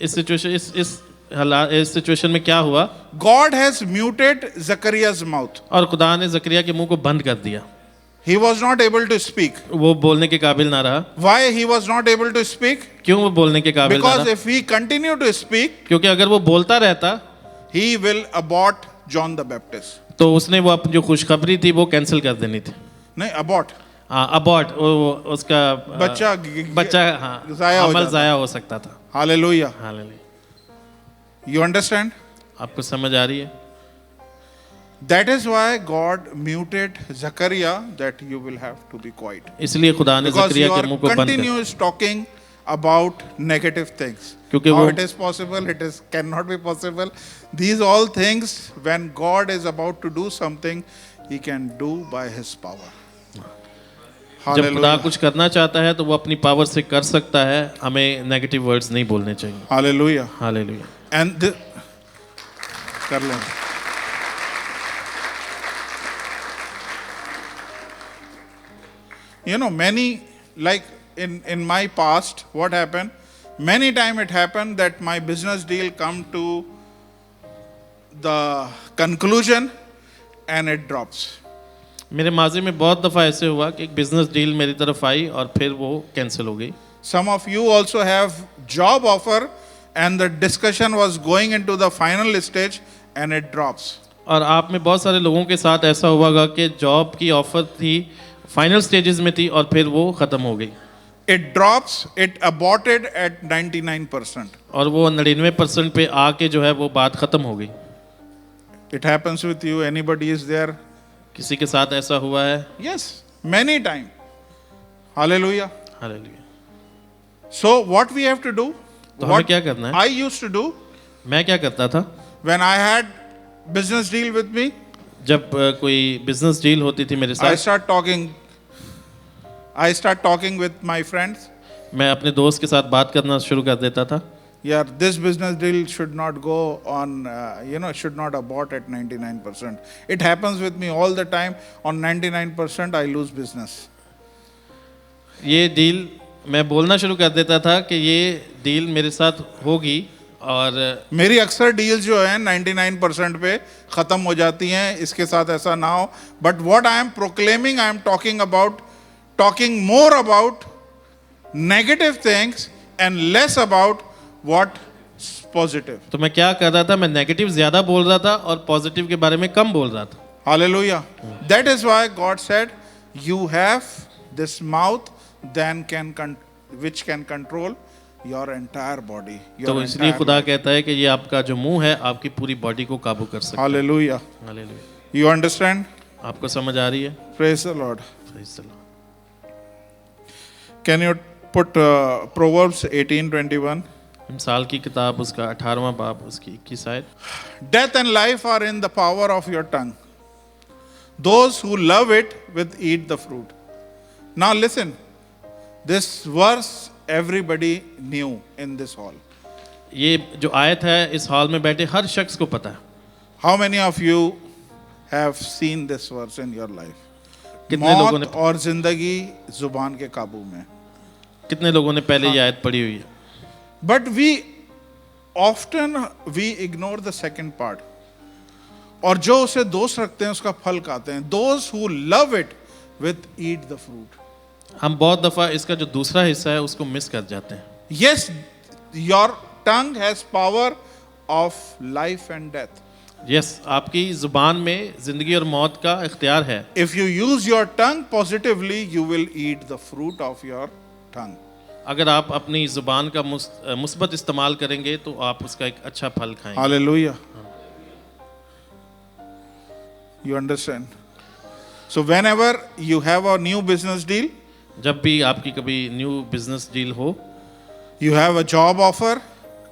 [SPEAKER 2] इस सिचुएशन में क्या हुआ,
[SPEAKER 1] God has muted Zachariah's mouth.
[SPEAKER 2] और खुदा ने जकरिया के मुंह को बंद कर दिया,
[SPEAKER 1] He was not able to speak.
[SPEAKER 2] वो बोलने के काबिल ना रहा।
[SPEAKER 1] Why he was not able to speak?
[SPEAKER 2] क्यों वो बोलने के काबिल ना
[SPEAKER 1] Because
[SPEAKER 2] रहा?
[SPEAKER 1] if he continued to speak,
[SPEAKER 2] क्योंकि अगर वो बोलता रहता
[SPEAKER 1] he will abort John the Baptist.
[SPEAKER 2] तो उसने वो अपनी जो खुशखबरी थी वो कैंसिल कर देनी थी।
[SPEAKER 1] नहीं, abort.
[SPEAKER 2] हाँ, अबॉर्ट उसका बच्चा हाँ
[SPEAKER 1] ज़ाया हो
[SPEAKER 2] अमल
[SPEAKER 1] जाता।
[SPEAKER 2] ज़ाया हो सकता था।
[SPEAKER 1] Hallelujah.
[SPEAKER 2] हालेलुया।
[SPEAKER 1] You understand?
[SPEAKER 2] आपको समझ आ रही है?
[SPEAKER 1] That is why God muted Zachariah, that you will have to be quiet.
[SPEAKER 2] इसलिए खुदा ने
[SPEAKER 1] Because
[SPEAKER 2] जकरिया
[SPEAKER 1] you
[SPEAKER 2] के
[SPEAKER 1] are
[SPEAKER 2] मुंह को बंद कर
[SPEAKER 1] continuous talking about negative things.
[SPEAKER 2] क्योंकि
[SPEAKER 1] How
[SPEAKER 2] वो
[SPEAKER 1] it is possible, it is cannot be possible. These all things, when God is about to do something, He can do by His power.
[SPEAKER 2] जब खुदा
[SPEAKER 1] Hallelujah.
[SPEAKER 2] कुछ करना चाहता है तो वो अपनी पावर से कर सकता है, हमें नेगेटिव वर्ड्स नहीं बोलने चाहिए।
[SPEAKER 1] Hallelujah.
[SPEAKER 2] हालेलुया।
[SPEAKER 1] And कर लें। You know, many, like in my past, what happened? Many time it happened that my business deal come to the conclusion and it drops.
[SPEAKER 2] मेरे माजी में बहुत दफ़ा ऐसे हुआ कि एक बिजनेस डील मेरी तरफ आई और फिर वो कैंसिल हो गई।
[SPEAKER 1] Some of you also have job offer and the discussion was going into the final stage and it drops.
[SPEAKER 2] और आप में बहुत सारे लोगों के साथ ऐसा हुआ होगा कि जॉब की ऑफर थी, फाइनल स्टेजेस में थी और फिर वो ख़त्म हो गई।
[SPEAKER 1] It drops, it aborted at 99%.
[SPEAKER 2] और वो 99% पे आके जो है वो बात ख़त्म हो गई।
[SPEAKER 1] It happens with you, anybody is there?
[SPEAKER 2] किसी के साथ ऐसा हुआ है?
[SPEAKER 1] Yes, many time. Hallelujah.
[SPEAKER 2] Hallelujah.
[SPEAKER 1] So what we have to do?
[SPEAKER 2] तो हमें क्या करना है?
[SPEAKER 1] I used to do
[SPEAKER 2] मैं क्या करता था
[SPEAKER 1] when I had business deal with me,
[SPEAKER 2] जब कोई बिजनेस डील होती थी मेरे
[SPEAKER 1] I
[SPEAKER 2] साथ,
[SPEAKER 1] start talking with my friends.
[SPEAKER 2] मैं अपने दोस्त के साथ बात करना शुरू कर देता था।
[SPEAKER 1] Yeah, this business deal should not go on, should not abort at 99%. It happens with me all the time. On 99%, I lose business.
[SPEAKER 2] ये डील मैं बोलना शुरू कर देता था कि ये डील मेरे साथ होगी और
[SPEAKER 1] मेरी अक्सर डील्स जो है 99% पे खत्म हो जाती हैं, इसके साथ ऐसा ना हो. But what I am proclaiming, I am talking more about negative things and less about what positive.
[SPEAKER 2] तो मैं क्या कर रहा था, मैं नेगेटिव ज़्यादा बोल रहा था और पॉजिटिव के बारे में कम बोल रहा था.
[SPEAKER 1] Hallelujah. That is why God said, you have this mouth which can control your entire body.
[SPEAKER 2] तो इसलिए खुदा कहता है कि ये आपका जो मुंह है आपकी पूरी बॉडी को काबू कर सकता है.
[SPEAKER 1] Hallelujah.
[SPEAKER 2] हालेलुया.
[SPEAKER 1] You understand?
[SPEAKER 2] आपको समझ आ रही है?
[SPEAKER 1] Praise the Lord.
[SPEAKER 2] Praise the Lord.
[SPEAKER 1] Can you put Proverbs 18:21?
[SPEAKER 2] मिसाल की किताब उसका 18वां बाब उसकी 21 आयत.
[SPEAKER 1] Death and life are in the power of your tongue. Those who love it will eat the fruit. Now listen, this verse everybody knew in this hall.
[SPEAKER 2] ये जो आयत है इस हॉल में बैठे हर शख्स को पता है.
[SPEAKER 1] How many of you have seen this verse in your life?
[SPEAKER 2] कितने लोगों ने
[SPEAKER 1] मौत और जिंदगी जुबान के काबू में.
[SPEAKER 2] कितने लोगों ने पहले ये आयत पढ़ी हुई है?
[SPEAKER 1] But often we ignore the second part. और जो उसे दोष रखते हैं उसका फल खाते हैं. Those who love it will eat the fruit.
[SPEAKER 2] हम बहुत दफ़ा इसका जो दूसरा हिस्सा है उसको मिस कर जाते हैं.
[SPEAKER 1] Yes, your tongue has power of life and death.
[SPEAKER 2] Yes, आपकी ज़ुबान में ज़िंदगी और मौत का इख्तियार है.
[SPEAKER 1] If you use your tongue positively, you will eat the fruit of your tongue.
[SPEAKER 2] अगर आप अपनी ज़ुबान का मुस्बत इस्तेमाल करेंगे तो आप उसका एक अच्छा फल खाएंगे.
[SPEAKER 1] Hallelujah. You understand? So whenever you have a new business deal,
[SPEAKER 2] जब भी आपकी कभी न्यू बिजनेस डील हो,
[SPEAKER 1] you have a job offer,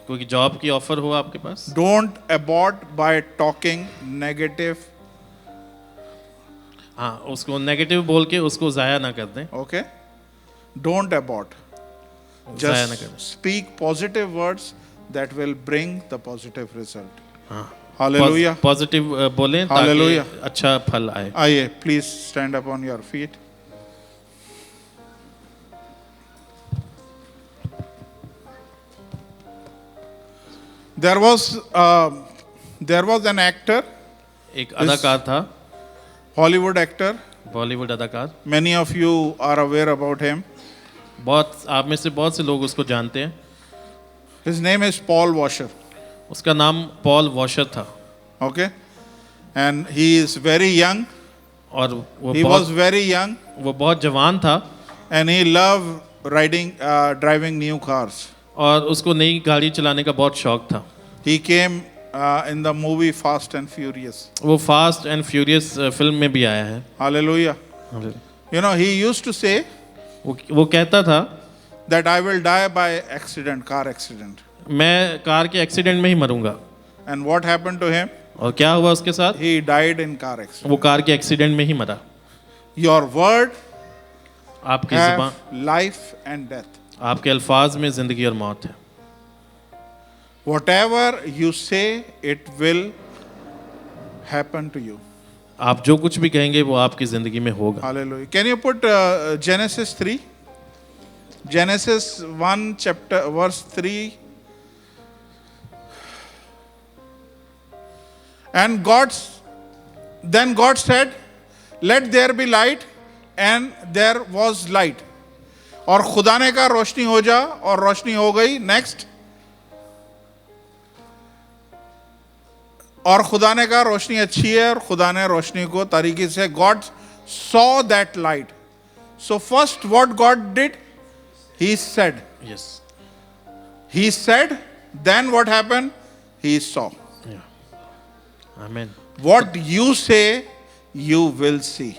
[SPEAKER 2] कोई जॉब की ऑफर हो आपके पास,
[SPEAKER 1] don't abort by talking negative.
[SPEAKER 2] हाँ, उसको नेगेटिव बोल के उसको ज़ाया ना कर दें.
[SPEAKER 1] Okay? Don't abort.
[SPEAKER 2] ज़ाया ना
[SPEAKER 1] Just
[SPEAKER 2] करें.
[SPEAKER 1] speak positive words that will bring the positive result.
[SPEAKER 2] हाँ,
[SPEAKER 1] Hallelujah.
[SPEAKER 2] पॉजिटिव बोलें ताकि
[SPEAKER 1] Hallelujah.
[SPEAKER 2] अच्छा फल आए.
[SPEAKER 1] आइए, please stand up on your feet. There was an actor,
[SPEAKER 2] एक अदाकार था,
[SPEAKER 1] Hollywood actor.
[SPEAKER 2] बॉलीवुड अदाकार.
[SPEAKER 1] Many of you are aware about him.
[SPEAKER 2] बहुत आप में से बहुत से लोग उसको जानते हैं.
[SPEAKER 1] His name is Paul Washer.
[SPEAKER 2] उसका नाम पॉल वॉशर था.
[SPEAKER 1] Okay? And he is very young.
[SPEAKER 2] और
[SPEAKER 1] He was very young
[SPEAKER 2] वो बहुत जवान था
[SPEAKER 1] and he loved driving new cars.
[SPEAKER 2] और उसको नई गाड़ी चलाने का बहुत शौक था.
[SPEAKER 1] He came in the movie Fast and Furious.
[SPEAKER 2] वो फास्ट एंड फ्यूरियस फिल्म में भी आया है.
[SPEAKER 1] Hallelujah. You know, he used to say
[SPEAKER 2] वो कहता था
[SPEAKER 1] that I will die by accident, car accident.
[SPEAKER 2] मैं कार के एक्सीडेंट में ही मरूंगा.
[SPEAKER 1] And what happened to him?
[SPEAKER 2] और क्या हुआ उसके साथ?
[SPEAKER 1] He died in car accident.
[SPEAKER 2] वो कार के एक्सीडेंट में ही मरा.
[SPEAKER 1] Your word
[SPEAKER 2] आपकी जुबान,
[SPEAKER 1] have life and death.
[SPEAKER 2] आपके अल्फाज में जिंदगी और मौत है.
[SPEAKER 1] Whatever you say, it will happen to you.
[SPEAKER 2] आप जो कुछ भी कहेंगे वो आपकी जिंदगी में होगा.
[SPEAKER 1] Hallelujah. Can you put Genesis 3? Genesis 1 chapter verse 3. And then God said, let there be light, and there was light. और खुदा ने कहा रोशनी हो जा, और रोशनी हो गई. नेक्स्ट. और खुदा ने कहा रोशनी अच्छी है, और खुदा ने रोशनी को तरीके से, God saw that light. So first what God did, He said.
[SPEAKER 2] Yes.
[SPEAKER 1] He said, then what happened? He saw.
[SPEAKER 2] Amen.
[SPEAKER 1] What you say, you will see.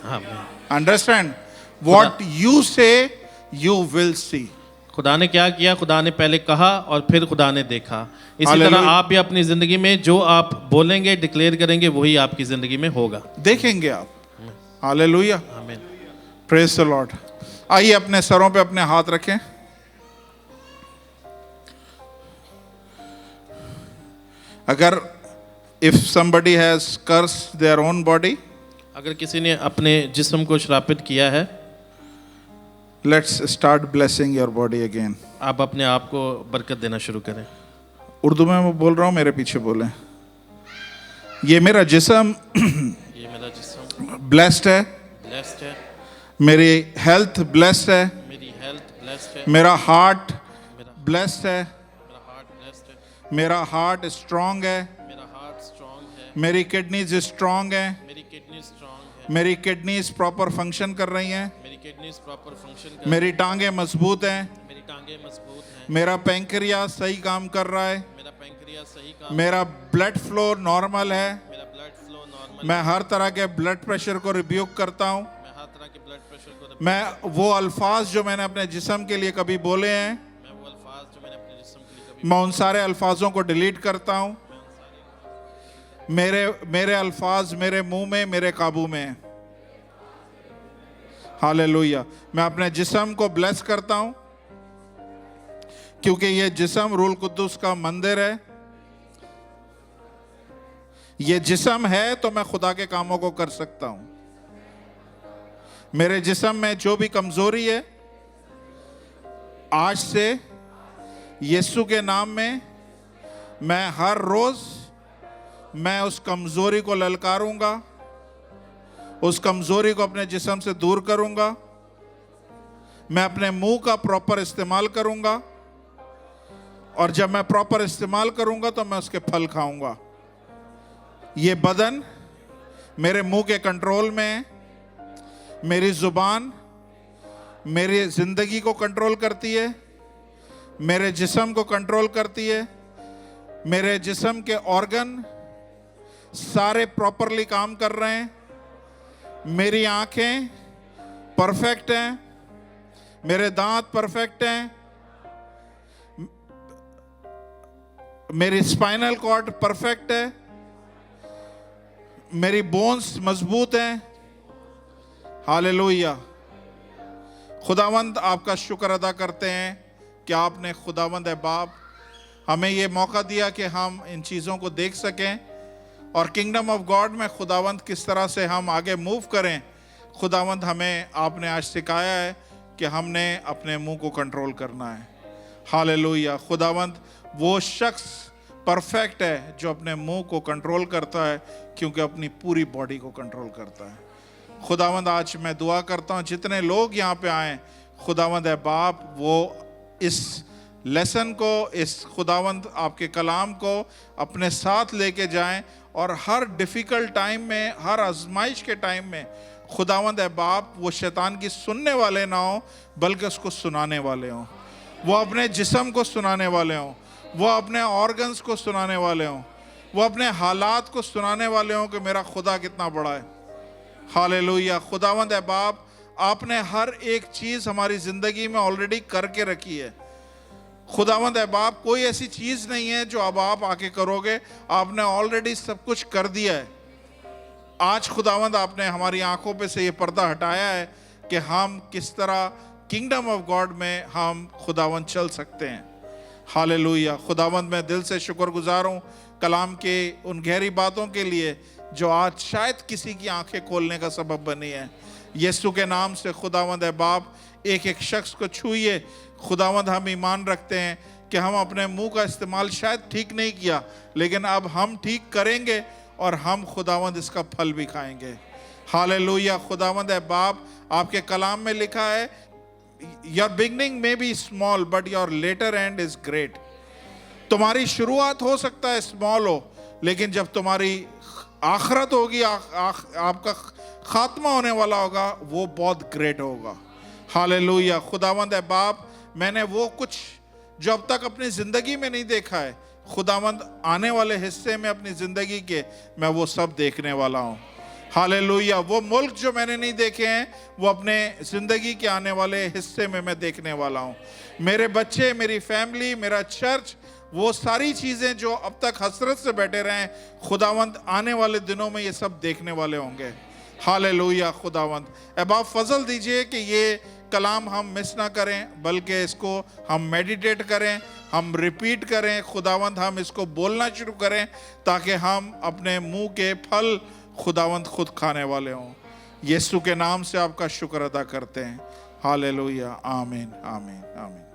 [SPEAKER 2] Amen.
[SPEAKER 1] Understand? What you say, you will see.
[SPEAKER 2] खुदा ने क्या किया? खुदा ने पहले कहा और फिर खुदा ने देखा. इसी
[SPEAKER 1] Hallelujah.
[SPEAKER 2] तरह आप भी अपनी जिंदगी में जो आप बोलेंगे, डिक्लेयर करेंगे, वही आपकी जिंदगी में होगा.
[SPEAKER 1] देखेंगे आप. Hallelujah.
[SPEAKER 2] Amen.
[SPEAKER 1] Praise the Lord. आइए अपने सरों पे अपने हाथ रखें. अगर if somebody has cursed their own body,
[SPEAKER 2] अगर किसी ने अपने जिस्म को श्रापित किया है,
[SPEAKER 1] let's start blessing your body again.
[SPEAKER 2] आप अपने आप को बरकत देना शुरू करें.
[SPEAKER 1] उर्दू में मैं बोल रहा हूँ, मेरे पीछे बोलें। ये मेरा जिस्म
[SPEAKER 2] ये मेरा जिस्म
[SPEAKER 1] ब्लेस्ड है,
[SPEAKER 2] ब्लेस्ड है,
[SPEAKER 1] मेरी हेल्थ ब्लेस्ड है,
[SPEAKER 2] मेरी हेल्थ ब्लेस्ड है,
[SPEAKER 1] मेरा हार्ट
[SPEAKER 2] मेरा
[SPEAKER 1] ब्लेस्ड है,
[SPEAKER 2] मेरा हार्ट ब्लेस्ड है,
[SPEAKER 1] मेरा हार्ट स्ट्रांग है,
[SPEAKER 2] मेरा हार्ट स्ट्रांग है,
[SPEAKER 1] मेरी किडनीज स्ट्रांग है,
[SPEAKER 2] मेरी किडनी स्ट्रांग है,
[SPEAKER 1] मेरी किडनीज प्रॉपर फंक्शन कर रही हैं,
[SPEAKER 2] मेरी किडनीज प्रॉपर फंक्शन कर,
[SPEAKER 1] मेरी टांगे मजबूत हैं,
[SPEAKER 2] मेरी टांगे मजबूत हैं,
[SPEAKER 1] मेरा पैंक्रियास सही काम कर रहा है,
[SPEAKER 2] मेरा पैंक्रियास सही काम,
[SPEAKER 1] मेरा ब्लड फ्लो नॉर्मल है,
[SPEAKER 2] मेरा ब्लड फ्लो नॉर्मल,
[SPEAKER 1] मैं हर तरह के ब्लड प्रेशर को रिब्यूक करता हूँ।
[SPEAKER 2] मैं हर तरह के ब्लड प्रेशर को,
[SPEAKER 1] मैं वो अल्फाज जो मैंने अपने जिस्म के लिए कभी बोले हैं,
[SPEAKER 2] मैं वो अल्फाज जो मैंने अपने जिस्म के लिए कभी,
[SPEAKER 1] मैं उन सारे अल्फाजों को डिलीट करता हूँ। मेरे मेरे अल्फाज मेरे मुंह में, मेरे काबू में हैं। हालेलुया। मैं अपने जिस्म को ब्लेस करता हूँ, क्योंकि ये जिस्म रूल कुद्दुस का मंदिर है। ये जिस्म है तो मैं खुदा के कामों को कर सकता हूँ। मेरे जिस्म में जो भी कमजोरी है, आज से यीशु के नाम में मैं हर रोज मैं उस कमजोरी को ललकारूंगा, उस कमजोरी को अपने जिस्म से दूर करूंगा। मैं अपने मुंह का प्रॉपर इस्तेमाल करूंगा, और जब मैं प्रॉपर इस्तेमाल करूंगा तो मैं उसके फल खाऊंगा। ये बदन मेरे मुंह के कंट्रोल में है। मेरी जुबान मेरी जिंदगी को कंट्रोल करती है, मेरे जिस्म को कंट्रोल करती है। मेरे जिस्म के ऑर्गन सारे प्रॉपरली काम कर रहे हैं। मेरी आंखें परफेक्ट हैं, मेरे दांत परफेक्ट हैं, मेरी स्पाइनल कॉर्ड परफेक्ट है, मेरी बोन्स मजबूत हैं। हालेलुया। खुदावंद आपका शुक्र अदा करते हैं कि आपने खुदावंद है बाप हमें ये मौका दिया कि हम इन चीज़ों को देख सकें, और किंगडम ऑफ गॉड में खुदावंद किस तरह से हम आगे मूव करें। खुदावंद हमें आपने आज सिखाया है कि हमने अपने मुंह को कंट्रोल करना है। हालेलुया। खुदावंद वो शख्स परफेक्ट है जो अपने मुंह को कंट्रोल करता है, क्योंकि अपनी पूरी बॉडी को कंट्रोल करता है। खुदावंद आज मैं दुआ करता हूँ जितने लोग यहाँ पे आए, खुदावंद है बाप वो इस लेसन को, इस खुदावंद आपके कलाम को अपने साथ लेके जाएं, और हर डिफ़िकल्ट टाइम में, हर आजमाइश के टाइम में खुदावंद है बाप वो शैतान की सुनने वाले ना हो, बल्कि उसको सुनाने वाले हों। वो अपने जिस्म को सुनाने वाले हों, वो अपने ऑर्गन्स को सुनाने वाले हों, वो अपने हालात को सुनाने वाले हों कि मेरा खुदा कितना बड़ा है। हालेलुया। खुदावंद है बाप आपने हर एक चीज़ हमारी ज़िंदगी में ऑलरेडी करके रखी है। खुदावंद है बाप कोई ऐसी चीज़ नहीं है जो अब आप आके करोगे, आपने ऑलरेडी सब कुछ कर दिया है। आज खुदावंद आपने हमारी आंखों पे से ये पर्दा हटाया है कि हम किस तरह किंगडम ऑफ गॉड में हम खुदावंद चल सकते हैं। हालेलुया। खुदावंद मैं दिल से शुक्रगुजार हूँ कलाम के उन गहरी बातों के लिए जो आज शायद किसी की आंखें खोलने का सबब बनी है। यीशु के नाम से खुदावंद है बाप एक एक शख्स को छूइए। खुदावंद हम ईमान रखते हैं कि हम अपने मुंह का इस्तेमाल शायद ठीक नहीं किया, लेकिन अब हम ठीक करेंगे और हम खुदावंद इसका फल भी खाएंगे। हालेलुया। खुदावंद है बाप आपके कलाम में लिखा है योर बिगनिंग में be small but your latter end is great. तुम्हारी शुरुआत हो सकता है स्मॉल हो, लेकिन जब तुम्हारी आखरत होगी, आपका खात्मा होने वाला होगा, वो बहुत ग्रेट होगा। हालेलुया। खुदावंद है बाप मैंने वो कुछ जो अब तक अपनी ज़िंदगी में नहीं देखा है, खुदावंद आने वाले हिस्से में अपनी ज़िंदगी के मैं वो सब देखने वाला हूँ। हालेलुया। वो मुल्क जो मैंने नहीं देखे हैं वो अपने ज़िंदगी के आने वाले हिस्से में मैं देखने वाला हूँ। मेरे बच्चे, मेरी फैमिली, मेरा चर्च, वो सारी चीज़ें जो अब तक हसरत से बैठे रहे, खुदावंद आने वाले दिनों में ये सब देखने वाले होंगे। हालेलुया। खुदावंद अब आप फजल दीजिए कि ये कलाम हम मिस ना करें, बल्कि इसको हम मेडिटेट करें, हम रिपीट करें। खुदावंद हम इसको बोलना शुरू करें ताकि हम अपने मुंह के फल खुदावंद खुद खाने वाले हों। यीशु के नाम से आपका शुक्र अदा करते हैं। हालेलुया। आमीन आमीन आमीन।